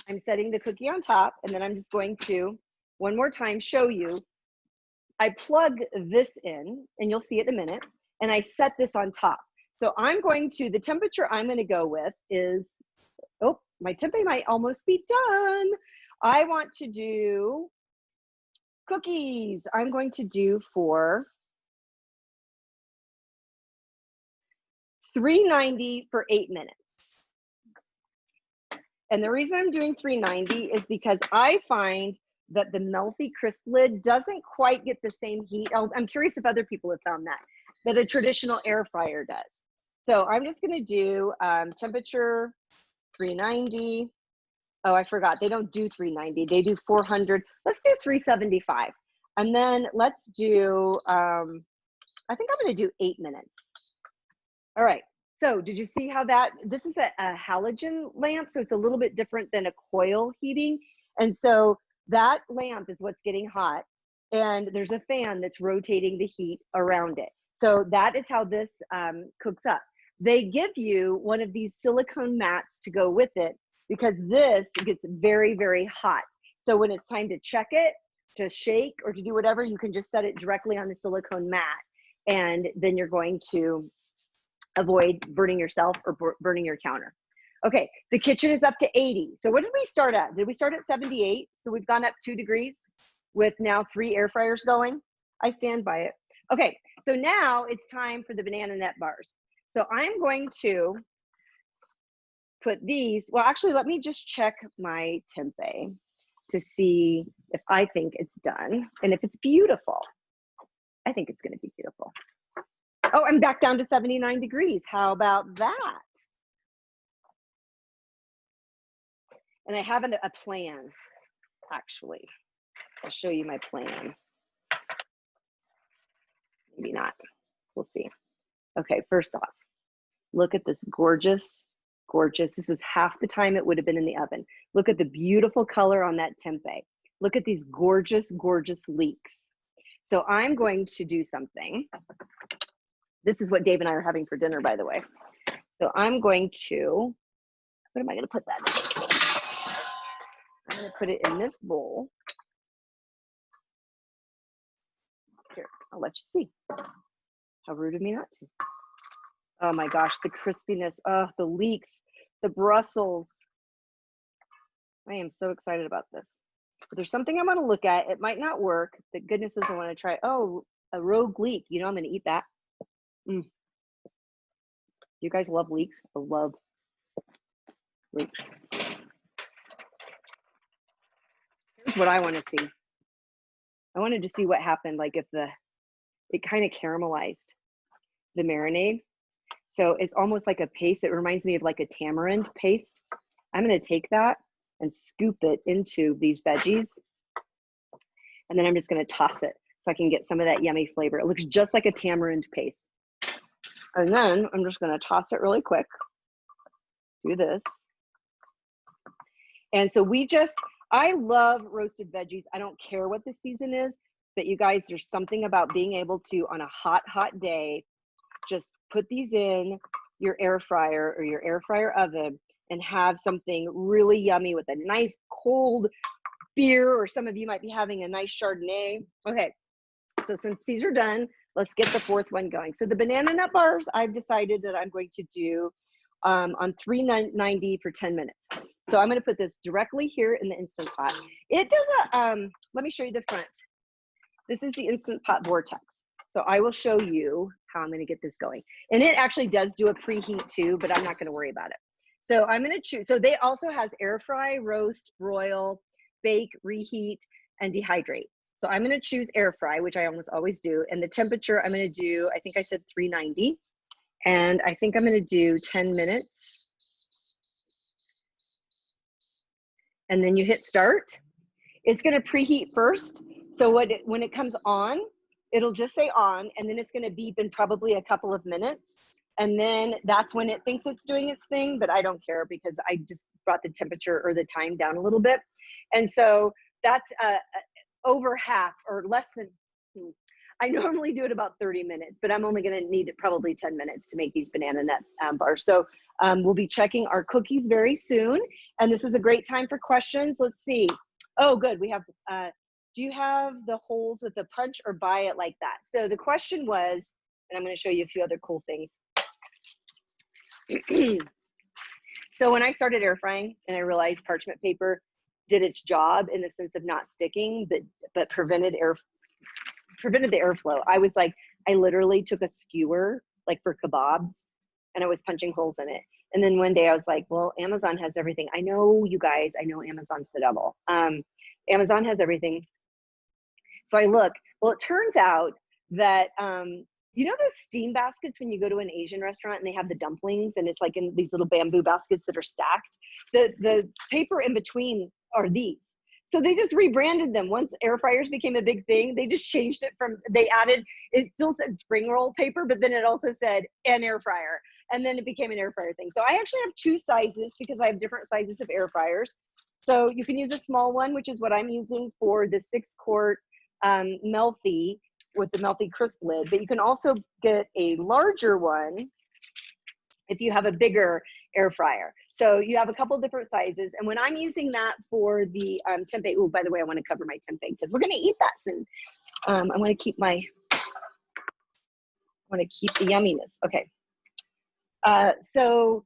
I'm setting the cookie on top, and then I'm just going to one more time show you. I plug this in, and you'll see it in a minute, and I set this on top. So I'm going to, the temperature I'm going to go with is, oh, my tempeh might almost be done. I want to do cookies. I'm going to do for 390 for 8 minutes. And the reason I'm doing 390 is because I find that the Melfi crisp lid doesn't quite get the same heat. I'm curious if other people have found that a traditional air fryer does. So I'm just gonna do temperature 390. Oh, I forgot, they don't do 390, they do 400. Let's do 375. And then let's do, I think I'm gonna do 8 minutes. All right, so did you see how this is a halogen lamp, so it's a little bit different than a coil heating. And so that lamp is what's getting hot, and there's a fan that's rotating the heat around it. So that is how this cooks up. They give you one of these silicone mats to go with it, because this gets very, very hot. So when it's time to check it, to shake, or to do whatever, you can just set it directly on the silicone mat, and then you're going to avoid burning yourself or burning your counter. Okay, the kitchen is up to 80. So what did we start at? Did we start at 78? So we've gone up 2 degrees with now 3 air fryers going. I stand by it. Okay, so now it's time for the banana nut bars. So I'm going to put these, well, actually, let me just check my tempeh to see if I think it's done and if it's beautiful. I think it's gonna be beautiful. Oh, I'm back down to 79 degrees. How about that? And I have a plan, actually. I'll show you my plan. Maybe not, we'll see. Okay, first off, look at this gorgeous, gorgeous. This was half the time it would have been in the oven. Look at the beautiful color on that tempeh. Look at these gorgeous, gorgeous leeks. So I'm going to do something. This is what Dave and I are having for dinner, by the way. So I'm going to, what am I going to put that in? I'm going to put it in this bowl. Here, I'll let you see. How rude of me not to. Oh my gosh, the crispiness, oh, the leeks, the Brussels. I am so excited about this. But there's something I want to look at. It might not work, but goodness knows I want to try. Oh, a rogue leek. You know, I'm going to eat that. You guys love leeks? I love leeks. Here's what I want to see. I wanted to see what happened, like if it kind of caramelized the marinade. So it's almost like a paste. It reminds me of like a tamarind paste. I'm going to take that and scoop it into these veggies. And then I'm just going to toss it so I can get some of that yummy flavor. It looks just like a tamarind paste. And then I'm just going to toss it really quick. Do this. And so I love roasted veggies. I don't care what the season is, but you guys, there's something about being able to, on a hot, hot day, just put these in your air fryer or your air fryer oven and have something really yummy with a nice cold beer, or some of you might be having a nice Chardonnay. Okay, so since these are done, let's get the fourth one going. So the banana nut bars, I've decided that I'm going to do on 390 for 10 minutes. So I'm going to put this directly here in the Instant Pot. It does let me show you the front. This is the Instant Pot Vortex. So I will show you how I'm going to get this going. And it actually does do a preheat too, but I'm not going to worry about it. So I'm going to choose. So they also has air fry, roast, broil, bake, reheat, and dehydrate. So I'm going to choose air fry, which I almost always do. And the temperature I'm going to do, I think I said 390. And I think I'm going to do 10 minutes. And then you hit start. It's going to preheat first. So when it comes on, it'll just say on, and then it's going to beep in probably a couple of minutes. And then that's when it thinks it's doing its thing, but I don't care because I just brought the temperature or the time down a little bit. And so that's over half or less than, I normally do it about 30 minutes, but I'm only going to need probably 10 minutes to make these banana nut bars. So we'll be checking our cookies very soon. And this is a great time for questions. Let's see. Oh, good. We have, do you have the holes with the punch or buy it like that? So the question was, and I'm going to show you a few other cool things. So when I started air frying and I realized parchment paper did its job in the sense of not sticking, but prevented the airflow. I was like, I literally took a skewer like for kebabs and I was punching holes in it. And then one day I was like, well, Amazon has everything. I know, you guys, I know Amazon's the devil. Amazon has everything. So I look, well, it turns out that, you know those steam baskets when you go to an Asian restaurant and they have the dumplings and it's like in these little bamboo baskets that are stacked? The paper in between are these. So they just rebranded them. Once air fryers became a big thing, they just changed it from, they added, it still said spring roll paper, but then it also said an air fryer. And then it became an air fryer thing. So I actually have two sizes because I have different sizes of air fryers. So you can use a small one, which is what I'm using for the 6-quart Melty with the Melty crisp lid. But you can also get a larger one if you have a bigger air fryer. So you have a couple different sizes. And when I'm using that for the tempeh, oh, by the way, I want to cover my tempeh because we're going to eat that soon. I want to keep the yumminess. Okay. So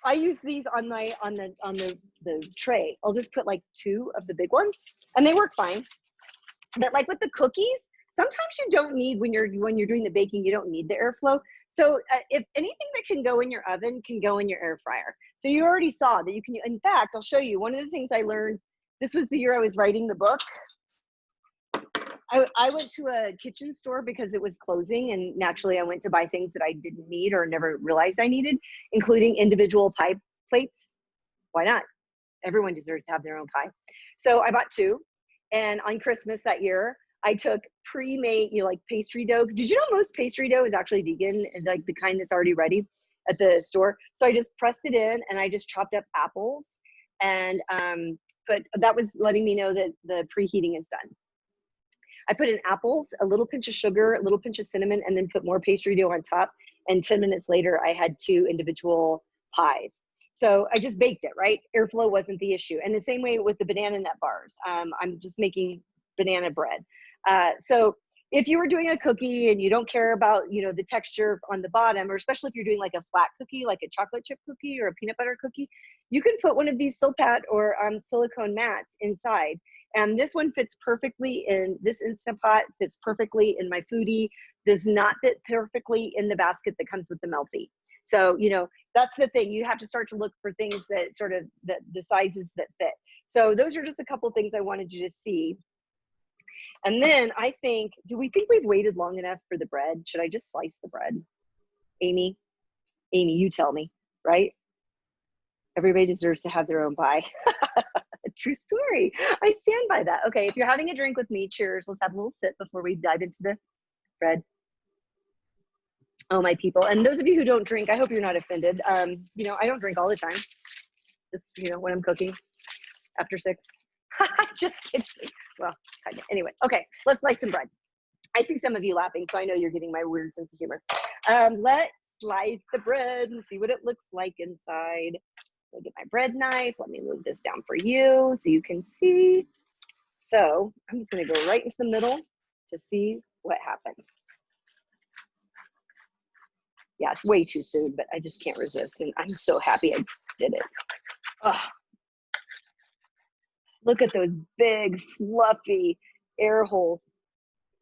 I use these on the tray. I'll just put like 2 of the big ones and they work fine. But like with the cookies, sometimes you don't need, when you're doing the baking, you don't need the airflow. So if anything that can go in your oven can go in your air fryer. So you already saw that you can, in fact, I'll show you one of the things I learned. This was the year I was writing the book. I went to a kitchen store because it was closing, and naturally I went to buy things that I didn't need or never realized I needed, including individual pie plates. Why not? Everyone deserves to have their own pie. So I bought 2, and on Christmas that year, I took pre-made, like pastry dough. Did you know most pastry dough is actually vegan, and like the kind that's already ready at the store? So I just pressed it in, and I just chopped up apples, and but that was letting me know that the preheating is done. I put in apples, a little pinch of sugar, a little pinch of cinnamon, and then put more pastry dough on top. And 10 minutes later, I had 2 individual pies. So I just baked it, right? Airflow wasn't the issue. And the same way with the banana nut bars. I'm just making banana bread. So if you were doing a cookie and you don't care about, you know, the texture on the bottom, or especially if you're doing like a flat cookie, like a chocolate chip cookie or a peanut butter cookie, you can put one of these Silpat or silicone mats inside. And this one fits perfectly in this Instant Pot, fits perfectly in my foodie, does not fit perfectly in the basket that comes with the Melty. So, you know, that's the thing. You have to start to look for things that sort of the sizes that fit. So those are just a couple of things I wanted you to see. And then I think, do we think we've waited long enough for the bread? Should I just slice the bread? Amy, you tell me, right? Everybody deserves to have their own pie. True story. I stand by that. Okay, if you're having a drink with me, cheers. Let's have a little sip before we dive into the bread. Oh, my people. And those of you who don't drink, I hope you're not offended. You know, I don't drink all the time. Just, you know, when I'm cooking after 6. Just kidding. Well, kind of. Anyway, okay, let's slice some bread. I see some of you laughing, so I know you're getting my weird sense of humor. Let's slice the bread and see what it looks like inside. Let me get my bread knife. Let me move this down for you so you can see. So I'm just gonna go right into the middle to see what happened. Yeah, it's way too soon, but I just can't resist. And I'm so happy I did it. Oh, look at those big, fluffy air holes.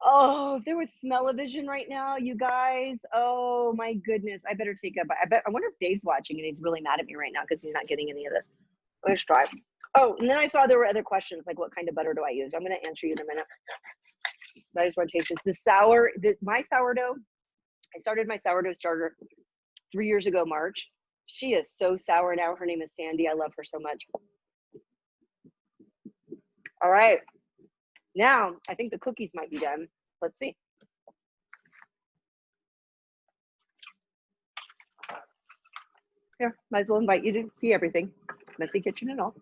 Oh, if there was smell-o-vision right now, you guys. Oh my goodness. I better take a bite. I wonder if Dave's watching and he's really mad at me right now because he's not getting any of this. Let's try. Oh, and then I saw there were other questions like what kind of butter do I use? I'm going to answer you in a minute. That is what tastes. My sourdough, I started my sourdough starter 3 years ago, March. She is so sour now. Her name is Sandy. I love her so much. All right. Now, I think the cookies might be done. Let's see. Here, might as well invite you to see everything. Messy kitchen and all.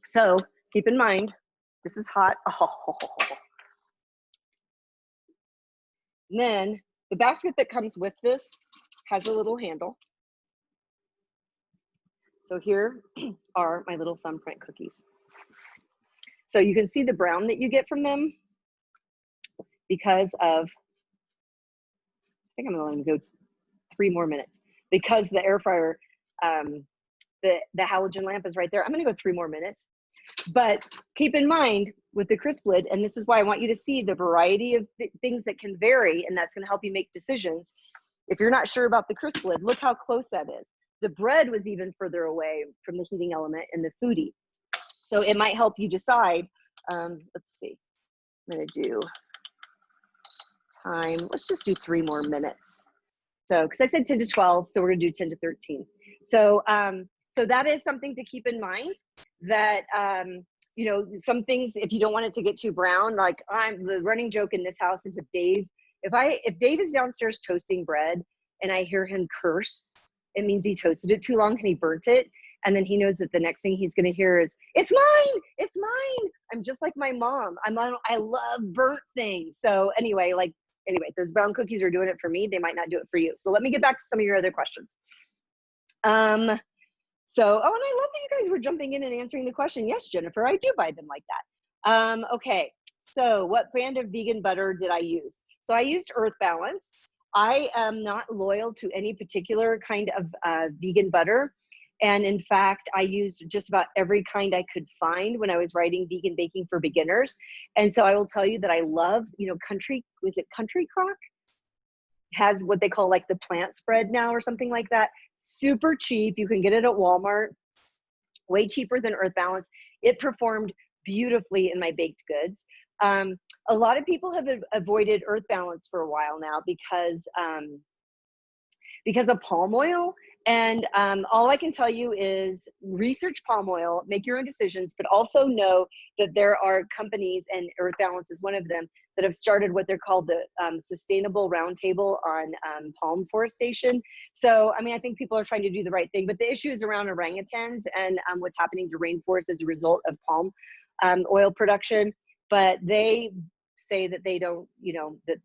So keep in mind, this is hot. Oh. And then the basket that comes with this has a little handle. So here are my little thumbprint cookies. So you can see the brown that you get from them because of, I think I'm gonna let them go 3 more minutes because the air fryer, the halogen lamp is right there. I'm gonna go 3 more minutes. But keep in mind with the crisp lid, and this is why I want you to see the variety of things that can vary, and that's gonna help you make decisions. If you're not sure about the crisp lid, look how close that is. The bread was even further away from the heating element in the foodie. So it might help you decide. Let's see, I'm gonna do time. Let's just do 3 more minutes. So, because I said 10 to 12, so we're gonna do 10 to 13. So, so that is something to keep in mind that, you know, some things, if you don't want it to get too brown, like the running joke in this house is if Dave is downstairs toasting bread and I hear him curse, it means he toasted it too long and he burnt it. And then he knows that the next thing he's gonna hear is, it's mine, it's mine. I'm just like my mom. I love burnt things. So anyway, those brown cookies are doing it for me. They might not do it for you. So let me get back to some of your other questions. So, and I love that you guys were jumping in and answering the question. Yes, Jennifer, I do buy them like that. Okay, so what brand of vegan butter did I use? So I used Earth Balance. I am not loyal to any particular kind of vegan butter. And in fact, I used just about every kind I could find when I was writing Vegan Baking for Beginners. And so I will tell you that I love, you know, Country Crock? Has what they call like the plant spread now or something like that. Super cheap. You can get it at Walmart. Way cheaper than Earth Balance. It performed beautifully in my baked goods. A lot of people have avoided Earth Balance for a while now because of palm oil. And all I can tell you is research palm oil, make your own decisions, but also know that there are companies, and Earth Balance is one of them, that have started what they're called the Sustainable Roundtable on palm forestation. So, I mean, I think people are trying to do the right thing, but the issue is around orangutans and what's happening to rainforests as a result of palm oil production. But they say that they don't, you know, that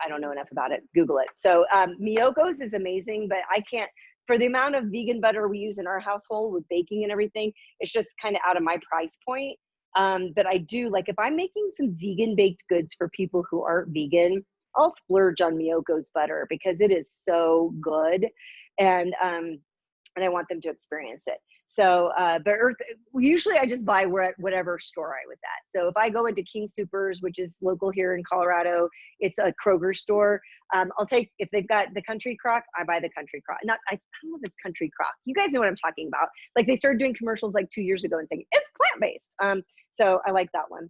I don't know enough about it. Google it. So Miyoko's is amazing, but I can't, for the amount of vegan butter we use in our household with baking and everything, it's just kind of out of my price point. But I do, like, if I'm making some vegan baked goods for people who aren't vegan, I'll splurge on Miyoko's butter because it is so good. And I want them to experience it. So, but usually I just buy whatever store I was at. So if I go into King Soopers, which is local here in Colorado, it's a Kroger store. I'll take, if they've got the Country Crock, I buy the Country Crock. I don't know if it's Country Crock. You guys know what I'm talking about. Like they started doing commercials like 2 years ago and saying it's plant-based. So I like that one.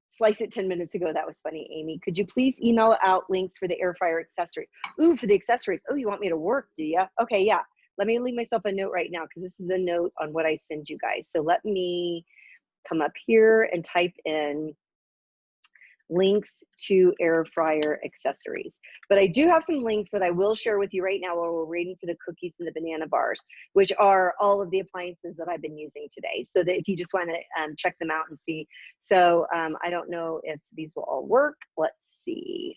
Slice it 10 minutes ago. That was funny, Amy. Could you please email out links for the air fryer accessory? Ooh, for the accessories. Oh, you want me to work, do you? Okay, yeah. Let me leave myself a note right now because this is a note on what I send you guys. So let me come up here and type in links to air fryer accessories. But I do have some links that I will share with you right now while we're waiting for the cookies and the banana bars, which are all of the appliances that I've been using today. So that if you just want to check them out and see. So I don't know if these will all work. Let's see.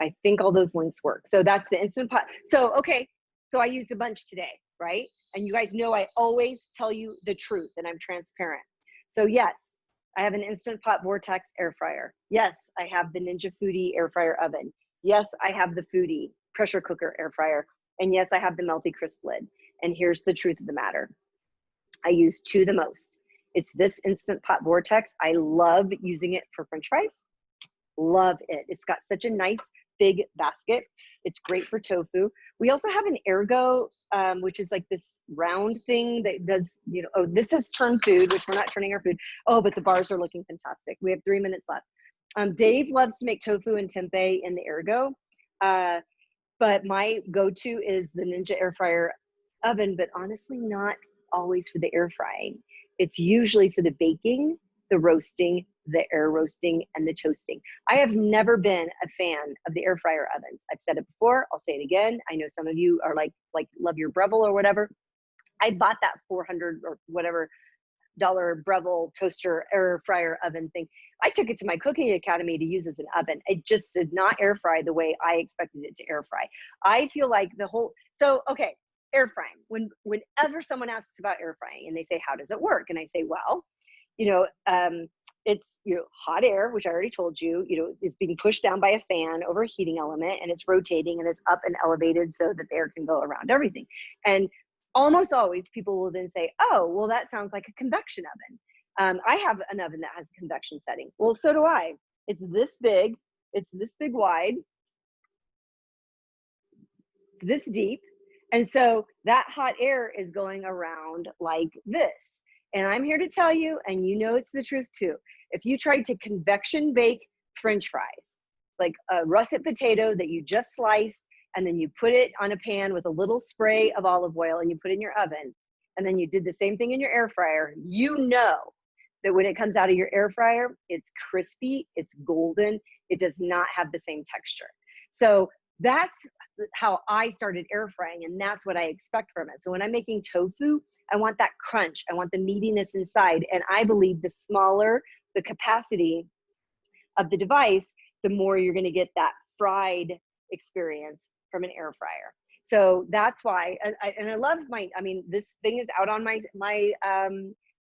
I think all those links work. So that's the Instant Pot. So, okay. So I used a bunch today, right? And you guys know I always tell you the truth and I'm transparent. So yes, I have an Instant Pot Vortex air fryer. Yes, I have the Ninja Foodie air fryer oven. Yes, I have the Foodie pressure cooker air fryer. And yes, I have the Melty Crisp lid. And here's the truth of the matter. I use two the most. It's this Instant Pot Vortex. I love using it for French fries. Love it. It's got such a nice big basket. It's great for tofu. We also have an Ergo, which is like this round thing that does, you know, oh, this is turn food, which we're not turning our food. Oh, but the bars are looking fantastic. We have 3 minutes left. Dave loves to make tofu and tempeh in the Ergo. But my go-to is the Ninja air fryer oven, but honestly, not always for the air frying. It's usually for the baking, the roasting, the air roasting, and the toasting. I have never been a fan of the air fryer ovens. I've said it before, I'll say it again. I know some of you are like love your Breville or whatever. I bought that $400 or whatever Breville toaster air fryer oven thing. I took it to my cooking academy to use as an oven. It just did not air fry the way I expected it to air fry. I feel like the whole, so, okay, air frying. Whenever someone asks about air frying and they say, how does it work? And I say, well, you know, it's, you know, hot air, which I already told you, you know, is being pushed down by a fan over a heating element and it's rotating and it's up and elevated so that the air can go around everything. And almost always people will then say, oh, well, that sounds like a convection oven. I have an oven that has a convection setting. Well, so do I. It's this big wide, this deep. And so that hot air is going around like this. And I'm here to tell you, and you know it's the truth too, if you tried to convection bake French fries, like a russet potato that you just sliced, and then you put it on a pan with a little spray of olive oil and you put it in your oven, and then you did the same thing in your air fryer, you know that when it comes out of your air fryer, it's crispy, it's golden, it does not have the same texture. So that's how I started air frying, and that's what I expect from it. So when I'm making tofu, I want that crunch, I want the meatiness inside, and I believe the smaller the capacity of the device, the more you're gonna get that fried experience from an air fryer. So that's why, and I love I mean, this thing is out on my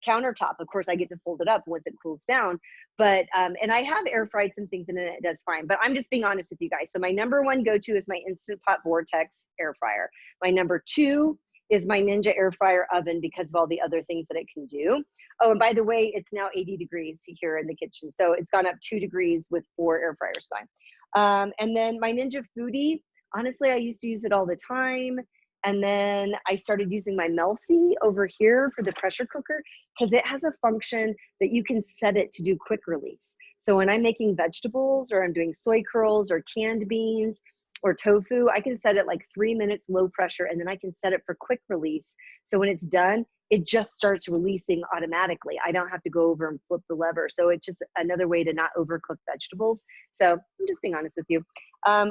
countertop. Of course, I get to fold it up once it cools down, but, and I have air fried some things and it does fine, but I'm just being honest with you guys. So my number one go-to is my Instant Pot Vortex air fryer. My number two is my Ninja air fryer oven because of all the other things that it can do. Oh, and by the way, it's now 80 degrees here in the kitchen. So it's gone up 2 degrees with 4 air fryers going. And then my Ninja Foodie, honestly, I used to use it all the time. And then I started using my Melty over here for the pressure cooker because it has a function that you can set it to do quick release. So when I'm making vegetables or I'm doing soy curls or canned beans or tofu, I can set it like 3 minutes low pressure, and then I can set it for quick release. So when it's done, it just starts releasing automatically. I don't have to go over and flip the lever. So it's just another way to not overcook vegetables. So I'm just being honest with you.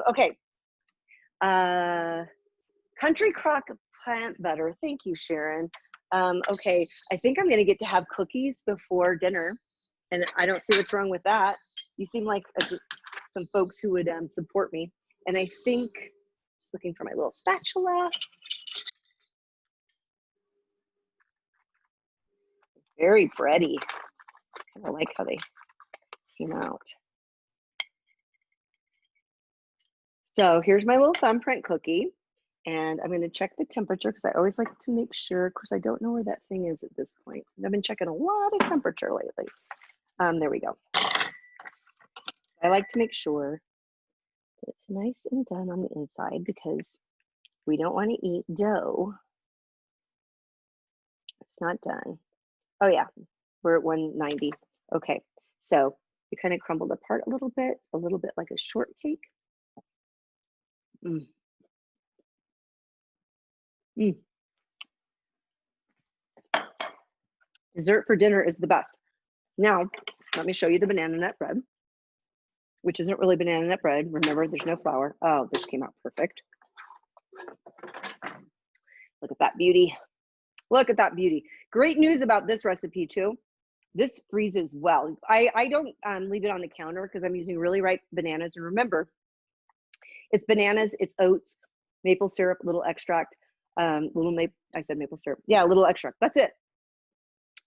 Okay. Country Crock plant butter. Thank you, Sharon. Okay, I think I'm gonna get to have cookies before dinner. And I don't see what's wrong with that. You seem like some folks who would support me. And I think, just looking for my little spatula. Very bready. I like how they came out. So here's my little thumbprint cookie. And I'm going to check the temperature because I always like to make sure. Of course, I don't know where that thing is at this point. I've been checking a lot of temperature lately. There we go. I like to make sure that it's nice and done on the inside because we don't want to eat dough. It's not done. Oh yeah, we're at 190. Okay, so you kind of crumbled apart a little bit like a shortcake. Mm. Mm. Dessert for dinner is the best. Now, let me show you the banana nut bread, which isn't really banana nut bread. Remember, there's no flour. Oh, this came out perfect. Look at that beauty. Look at that beauty. Great news about this recipe too. This freezes well. I don't leave it on the counter because I'm using really ripe bananas. And remember, it's bananas, it's oats, maple syrup, little extract, I said maple syrup. Yeah, a little extract. That's it.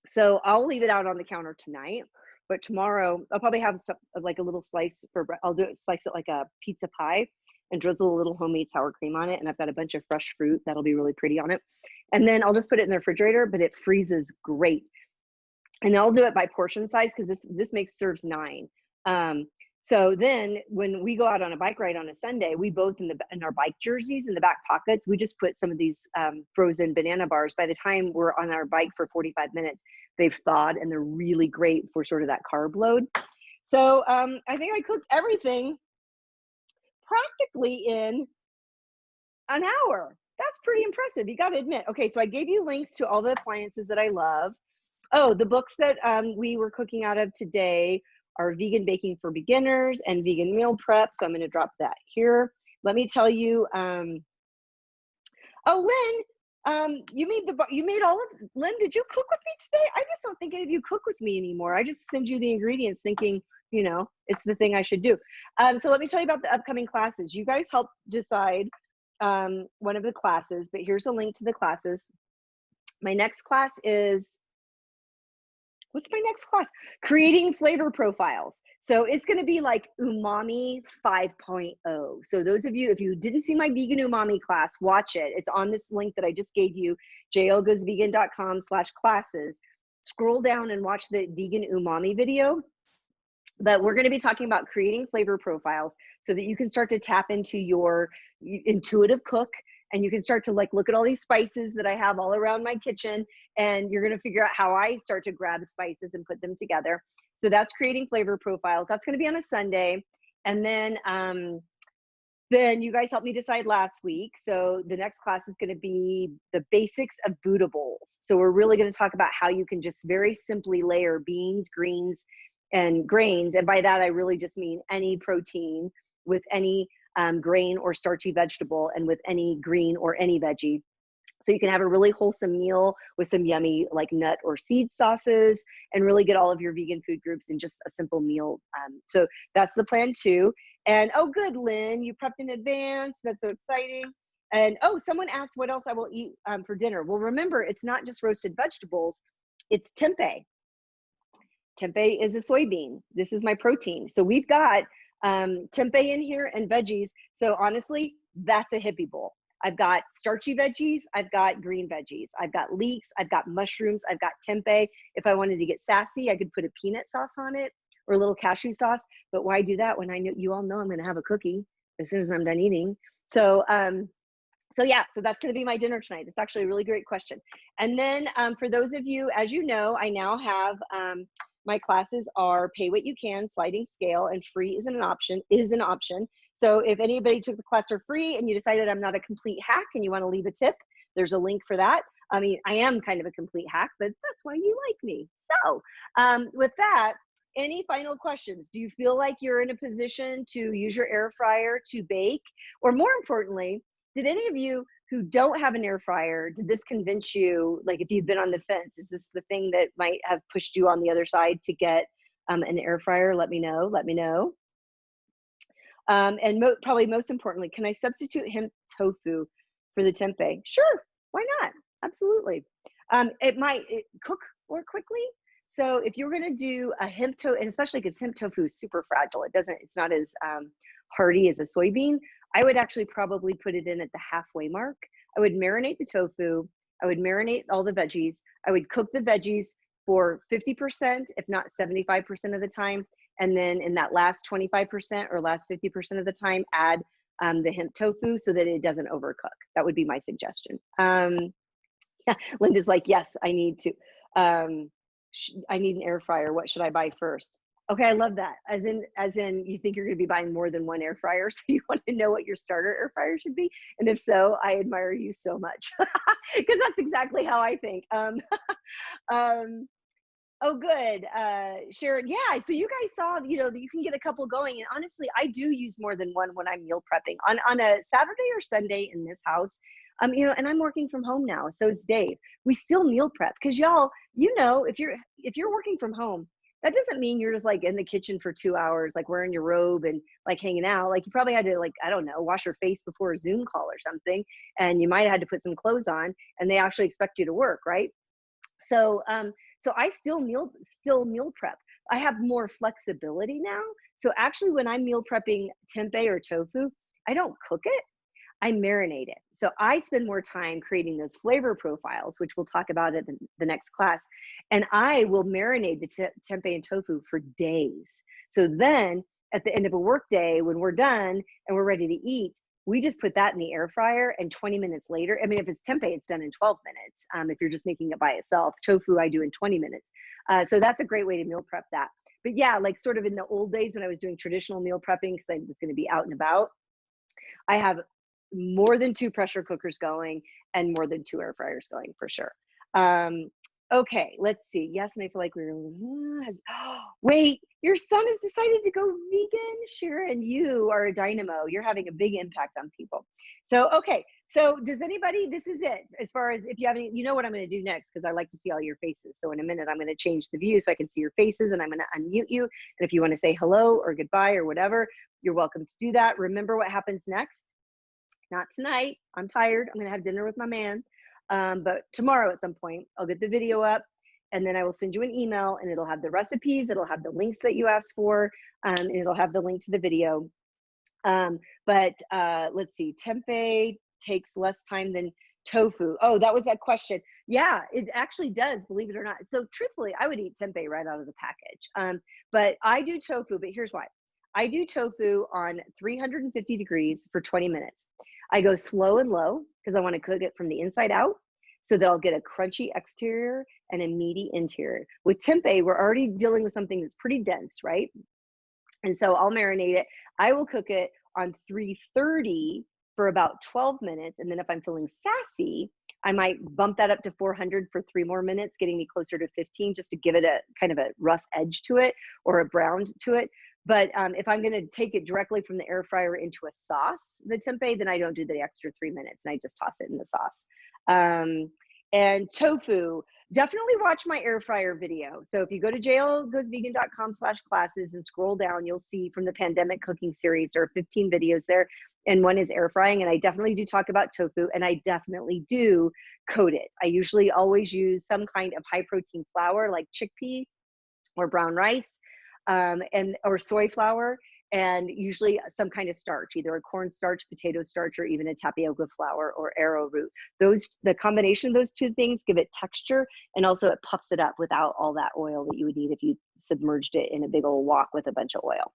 So I'll leave it out on the counter tonight, but tomorrow I'll probably have some, like a little slice for bread. I'll slice it like a pizza pie and drizzle a little homemade sour cream on it. And I've got a bunch of fresh fruit that'll be really pretty on it. And then I'll just put it in the refrigerator, but it freezes great. And I'll do it by portion size because this serves 9. So then when we go out on a bike ride on a Sunday, we both in our bike jerseys in the back pockets, we just put some of these frozen banana bars. By the time we're on our bike for 45 minutes, they've thawed and they're really great for sort of that carb load. So I think I cooked everything practically in an hour. That's pretty impressive. You got to admit. Okay, so I gave you links to all the appliances that I love. Oh, the books that we were cooking out of today are Vegan Baking for Beginners and Vegan Meal Prep. So I'm going to drop that here. Let me tell you. Oh, Lynn, you made all of. Lynn, did you cook with me today? I just don't think any of you cook with me anymore. I just send you the ingredients, thinking it's the thing I should do. So let me tell you about the upcoming classes. You guys help decide one of the classes, but here's a link to the classes. My next class is. What's my next class? Creating flavor profiles. So it's going to be like umami 5.0. So those of you, if you didn't see my vegan umami class, watch it. It's on this link that I just gave you, jlgoesvegan.com/classes. Scroll down and watch the vegan umami video. But we're going to be talking about creating flavor profiles so that you can start to tap into your intuitive cook. And you can start to look at all these spices that I have all around my kitchen, and you're going to figure out how I start to grab spices and put them together. So that's creating flavor profiles. That's going to be on a Sunday. And then you guys helped me decide last week. So the next class is going to be the basics of Buddha bowls. So we're really going to talk about how you can just very simply layer beans, greens, and grains. And by that, I really just mean any protein with any grain or starchy vegetable and with any green or any veggie. So you can have a really wholesome meal with some yummy nut or seed sauces and really get all of your vegan food groups in just a simple meal. So that's the plan too. And oh, good, Lynn, you prepped in advance. That's so exciting. And oh, someone asked what else I will eat for dinner. Well, remember, it's not just roasted vegetables, it's tempeh. Tempeh is a soybean. This is my protein. So we've got tempeh in here and veggies. So honestly, that's a hippie bowl. I've got starchy veggies. I've got green veggies. I've got leeks. I've got mushrooms. I've got tempeh. If I wanted to get sassy, I could put a peanut sauce on it or a little cashew sauce. But why do that when you all know I'm going to have a cookie as soon as I'm done eating? So yeah, so that's going to be my dinner tonight. It's actually a really great question. And then for those of you, as you know, I now have my classes are pay what you can, sliding scale, and free is an option. So if anybody took the class for free and you decided I'm not a complete hack and you want to leave a tip, there's a link for that. I mean, I am kind of a complete hack, but that's why you like me. So with that, any final questions? Do you feel like you're in a position to use your air fryer to bake? Or more importantly, did any of you who don't have an air fryer, did this convince you, if you've been on the fence, is this the thing that might have pushed you on the other side to get an air fryer, let me know. Let me know. And probably most importantly, can I substitute hemp tofu for the tempeh? Sure, why not? Absolutely. It might cook more quickly. So if you're going to do a hemp tofu, and especially because hemp tofu is super fragile, it's not as hardy as a soybean. I would actually probably put it in at the halfway mark. I would marinate the tofu. I would marinate all the veggies. I would cook the veggies for 50%, if not 75% of the time. And then in that last 25% or last 50% of the time, add the hemp tofu so that it doesn't overcook. That would be my suggestion. Yeah, Linda's like, yes, I need to. I need an air fryer. What should I buy first? Okay, I love that. As in, you think you're going to be buying more than one air fryer, so you want to know what your starter air fryer should be. And if so, I admire you so much because that's exactly how I think. Oh, good. Sharon, yeah. So you guys saw, you know, that you can get a couple going. And honestly, I do use more than one when I'm meal prepping. On a Saturday or Sunday in this house, you know, and I'm working from home now. So is Dave. We still meal prep because y'all, you know, if you're working from home, that doesn't mean you're just like in the kitchen for 2 hours, like wearing your robe and like hanging out. Like you probably had to, like, I don't know, wash your face before a Zoom call or something. And you might have had to put some clothes on and they actually expect you to work, right? So, so I still meal prep. I have more flexibility now. So actually when I'm meal prepping tempeh or tofu, I don't cook it, I marinate it. So I spend more time creating those flavor profiles, which we'll talk about at the next class. And I will marinate the tempeh and tofu for days. So then at the end of a work day, when we're done and we're ready to eat, we just put that in the air fryer and 20 minutes later, I mean, if it's tempeh, it's done in 12 minutes. If you're just making it by itself, tofu, I do in 20 minutes. So that's a great way to meal prep that. But yeah, like sort of in the old days when I was doing traditional meal prepping, because I was going to be out and about, I have more than 2 pressure cookers going and more than 2 air fryers going for sure. Okay, let's see. Yes, and I feel like wait, your son has decided to go vegan? Sharon, you are a dynamo. You're having a big impact on people. So, okay. So does anybody, this is it. As far as if you have any, you know what I'm going to do next, because I like to see all your faces. So in a minute, I'm going to change the view so I can see your faces and I'm going to unmute you. And if you want to say hello or goodbye or whatever, you're welcome to do that. Remember what happens next? Not tonight. I'm tired. I'm going to have dinner with my man. But tomorrow at some point, I'll get the video up and then I will send you an email and it'll have the recipes. It'll have the links that you asked for, and it'll have the link to the video. Let's see, tempeh takes less time than tofu. Oh, that was that question. Yeah, it actually does, believe it or not. So truthfully, I would eat tempeh right out of the package. But I do tofu, but here's why. I do tofu on 350 degrees for 20 minutes. I go slow and low because I want to cook it from the inside out so that I'll get a crunchy exterior and a meaty interior. With tempeh, we're already dealing with something that's pretty dense, right? And so I'll marinate it. I will cook it on 330 for about 12 minutes. And then if I'm feeling sassy, I might bump that up to 400 for 3 more minutes, getting me closer to 15, just to give it a kind of a rough edge to it or a brown to it. But if I'm going to take it directly from the air fryer into a sauce, the tempeh, then I don't do the extra 3 minutes and I just toss it in the sauce. And tofu, definitely watch my air fryer video. So if you go to jlgoesvegan.com/classes and scroll down, you'll see from the pandemic cooking series, there are 15 videos there. And one is air frying. And I definitely do talk about tofu and I definitely do coat it. I usually always use some kind of high protein flour like chickpea or brown rice. Or soy flour, and usually some kind of starch, either a cornstarch, potato starch, or even a tapioca flour or arrowroot. The combination of those 2 things give it texture, and also it puffs it up without all that oil that you would need if you submerged it in a big old wok with a bunch of oil.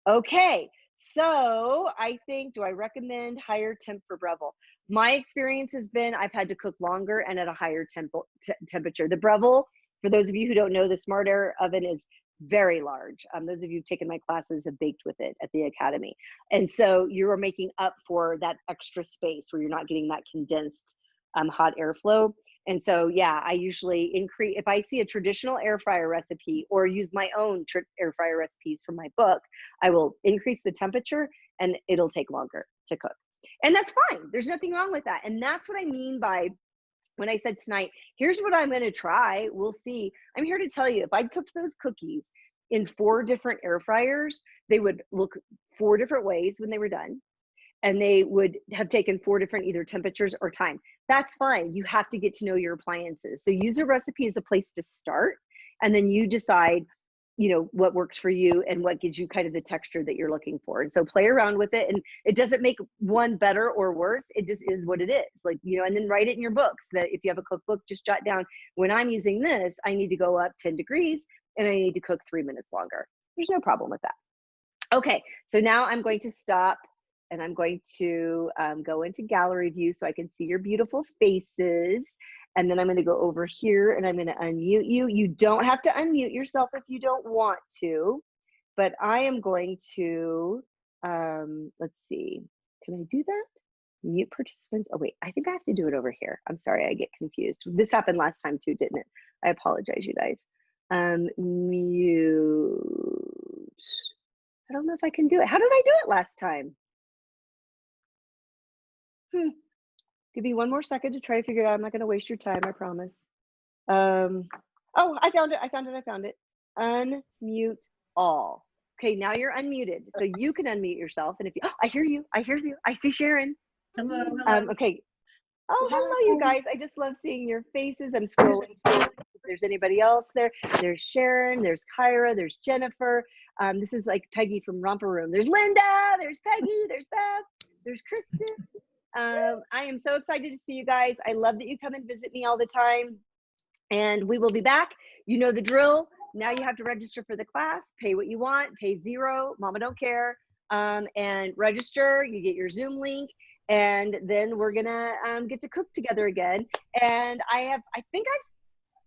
Okay, so I think, do I recommend higher temp for Breville? My experience has been I've had to cook longer and at a higher temperature. The Breville, for those of you who don't know, the Smart Air oven is very large. Those of you who've taken my classes have baked with it at the academy. And so you are making up for that extra space where you're not getting that condensed hot airflow. And so, yeah, I usually increase, if I see a traditional air fryer recipe or use my own air fryer recipes from my book, I will increase the temperature and it'll take longer to cook. And that's fine. There's nothing wrong with that. And that's what I mean by when I said tonight, here's what I'm going to try. We'll see. I'm here to tell you, if I cooked those cookies in 4 different air fryers, they would look 4 different ways when they were done. And they would have taken 4 different either temperatures or time. That's fine. You have to get to know your appliances. So use a recipe as a place to start. And then you decide, you know, what works for you and what gives you kind of the texture that you're looking for. And so play around with it. And it doesn't make one better or worse. It just is what it is. Like, you know, and then write it in your books that if you have a cookbook, just jot down, when I'm using this, I need to go up 10 degrees and I need to cook 3 minutes longer. There's no problem with that. Okay, so now I'm going to stop and I'm going to go into gallery view so I can see your beautiful faces. And then I'm going to go over here and I'm going to unmute you. You don't have to unmute yourself if you don't want to, but I am going to, let's see, can I do that? Mute participants. Oh wait, I think I have to do it over here. I'm sorry, I get confused. This happened last time too, didn't it? I apologize, you guys. Mute. I don't know if I can do it. How did I do it last time? Give me one more second to try to figure it out. I'm not going to waste your time, I promise. Oh, I found it. Unmute all. Okay, now you're unmuted. So you can unmute yourself. And if you, oh, I hear you. I see Sharon. Hello. Okay. Oh, hello, you guys. I just love seeing your faces. I'm scrolling. If there's anybody else there. There's Sharon. There's Kyra. There's Jennifer. This is like Peggy from Romper Room. There's Linda. There's Peggy. There's Beth. There's Kristen. I am so excited to see you guys. I love that you come and visit me all the time. And we will be back. You know the drill. Now you have to register for the class, pay what you want, pay $0, mama don't care, and register. You get your Zoom link, and then we're gonna get to cook together again. And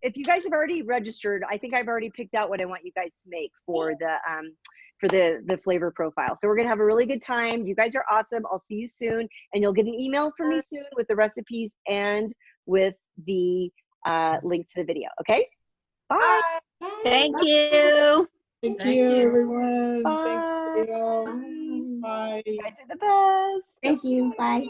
if you guys have already registered, I think I've already picked out what I want you guys to make for the flavor profile. So we're gonna have a really good time. You guys are awesome. I'll see you soon, and you'll get an email from me soon with the recipes and with the link to the video. Okay, bye. Thank you. Thank you, everyone. Bye. Thanks, Leo. Bye. You guys are the best. Thank you. Bye.